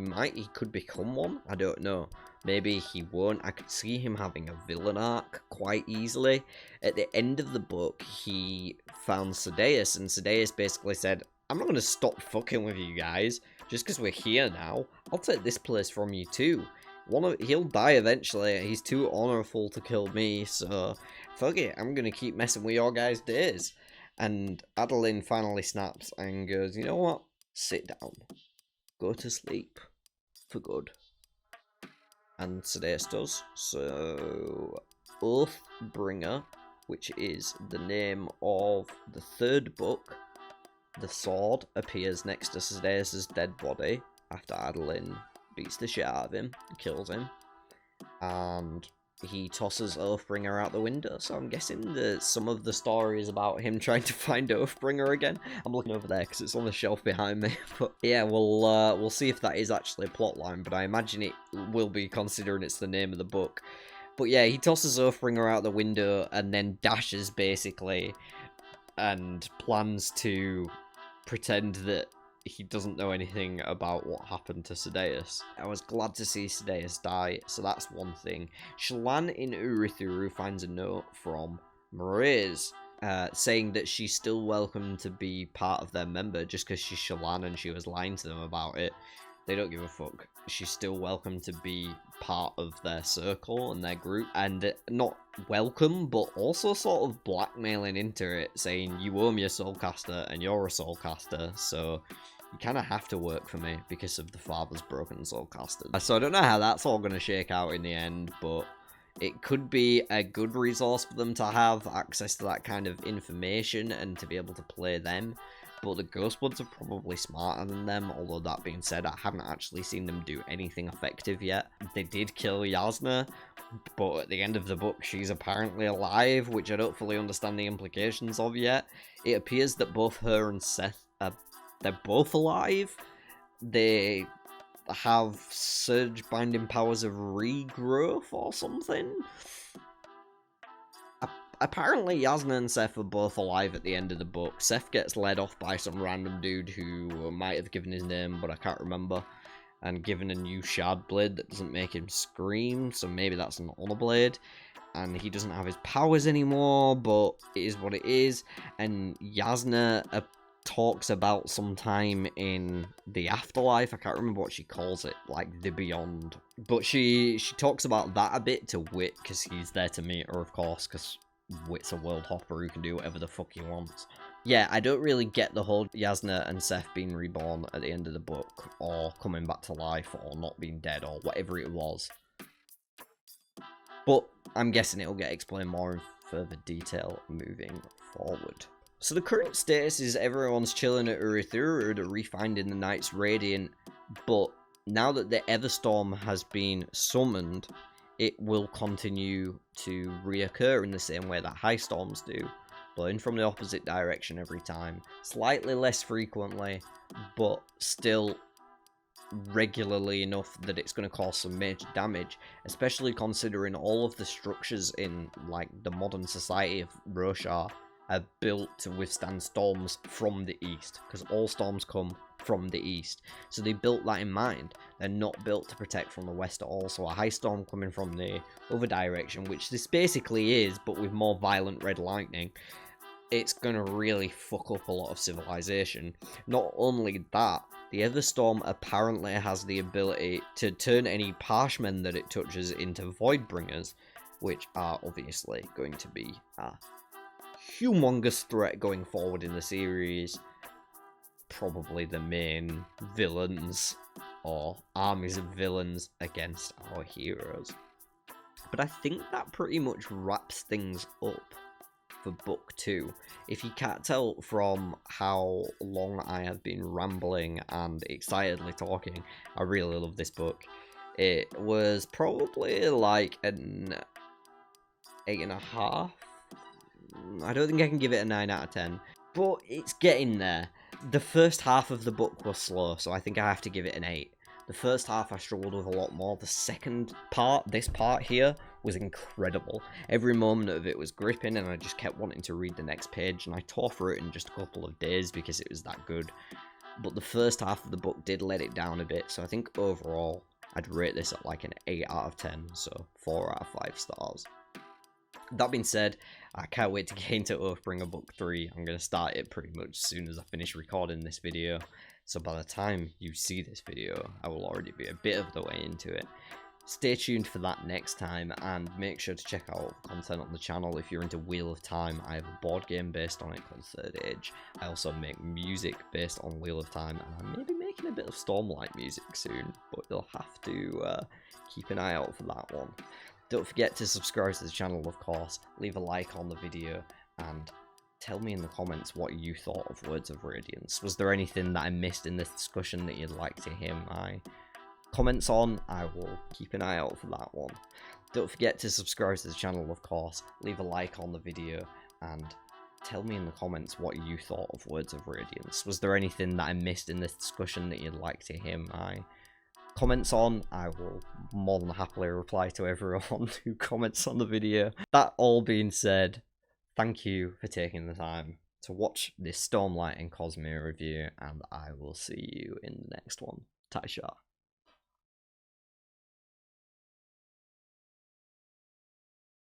could become one, I don't know. Maybe he won't. I could see him having a villain arc quite easily. At the end of the book, he found Sadeas, and Sadeas basically said, I'm not going to stop fucking with you guys, just because we're here now. I'll take this place from you too. He'll die eventually. He's too honourful to kill me, so fuck it, I'm going to keep messing with your guys' days. And Adolin finally snaps and goes, you know what? Sit down. Go to sleep. For good. And Sadeas does. So, Oathbringer which is the name of the third book. The sword appears next to Sedaeus' dead body after Adeline beats the shit out of him, kills him, and he tosses Oathbringer out the window. So I'm guessing that some of the story is about him trying to find Oathbringer again. I'm looking over there because it's on the shelf behind me. But yeah, we'll see if that is actually a plot line, but I imagine it will be, considering it's the name of the book. But yeah, he tosses Oathbringer out the window and then dashes, basically, and plans to pretend that he doesn't know anything about what happened to Sedaeus. I was glad to see Sedaeus die, so that's one thing. Shallan in Uruthuru finds a note from Mraize, saying that she's still welcome to be part of their member just because she's Shallan and she was lying to them about it. They don't give a fuck. She's still welcome to be part of their circle and their group, and not welcome, but also sort of blackmailing into it, saying, you owe me a soulcaster and you're a soulcaster, so you kind of have to work for me because of the father's broken soulcaster. So I don't know how that's all going to shake out in the end, but it could be a good resource for them to have access to that kind of information and to be able to play them. But the Ghostbloods are probably smarter than them, although that being said, I haven't actually seen them do anything effective yet. They did kill Yasna, but at the end of the book, she's apparently alive, which I don't fully understand the implications of yet. It appears that both her and Seth, they're both alive. They have surge binding powers of regrowth or something. Apparently, Yasna and Seth are both alive at the end of the book. Seth gets led off by some random dude who might have given his name, but I can't remember, and given a new shard blade that doesn't make him scream, so maybe that's an honor blade. And he doesn't have his powers anymore, but it is what it is. And Yasna talks about some time in the afterlife. I can't remember what she calls it, like the beyond. But she talks about that a bit to Wit, because he's there to meet her, of course, because Wit's a world hopper who can do whatever the fuck he wants. Yeah, I don't really get the whole Yasna and Seth being reborn at the end of the book, or coming back to life, or not being dead, or whatever it was. But I'm guessing it'll get explained more in further detail moving forward. So the current status is everyone's chilling at Uruthuru to refinding the Knights Radiant, but now that the Everstorm has been summoned, it will continue to reoccur in the same way that high storms do, blowing from the opposite direction every time, slightly less frequently, but still regularly enough that it's going to cause some major damage, especially considering all of the structures in, like, the modern society of Roshar are built to withstand storms from the east, because all storms come from the east. So they built that in mind. They're not built to protect from the west at all. So a high storm coming from the other direction, which this basically is, but with more violent red lightning, it's going to really fuck up a lot of civilization. Not only that, the Everstorm apparently has the ability to turn any Parshmen that it touches into Voidbringers, which are obviously going to be a humongous threat going forward in the series. Probably the main villains, or armies of villains against our heroes. But I think that pretty much wraps things up for book 2. If you can't tell from how long I have been rambling and excitedly talking, I really love this book. It was probably like an 8.5. I don't think I can give it a 9 out of 10, but it's getting there. The first half of the book was slow, so I think I have to give it an 8. The first half I struggled with a lot more. The second part, this part here, was incredible. Every moment of it was gripping, and I just kept wanting to read the next page, and I tore through it in just a couple of days because it was that good. But the first half of the book did let it down a bit, so I think overall I'd rate this at like an 8 out of 10, so 4 out of 5 stars. That being said, I can't wait to get into Oathbringer Book 3. I'm going to start it pretty much as soon as I finish recording this video. So by the time you see this video, I will already be a bit of the way into it. Stay tuned for that next time, and make sure to check out content on the channel. If you're into Wheel of Time, I have a board game based on it called Third Age. I also make music based on Wheel of Time, and I may be making a bit of Stormlight music soon, but you'll have to keep an eye out for that one. Don't forget to subscribe to the channel, of course, leave a like on the video, and tell me in the comments what you thought of Words of Radiance. Was there anything that I missed in this discussion that you'd like to hear my comments on? I will keep an eye out for that one. Don't forget to subscribe to the channel, of course, leave a like on the video, and tell me in the comments what you thought of Words of Radiance. Was there anything that I missed in this discussion that you'd like to hear my comments on? I will more than happily reply to everyone who comments on the video. That all being said, thank you for taking the time to watch this Stormlight and Cosmere review, and I will see you in the next one. Tai'Shar.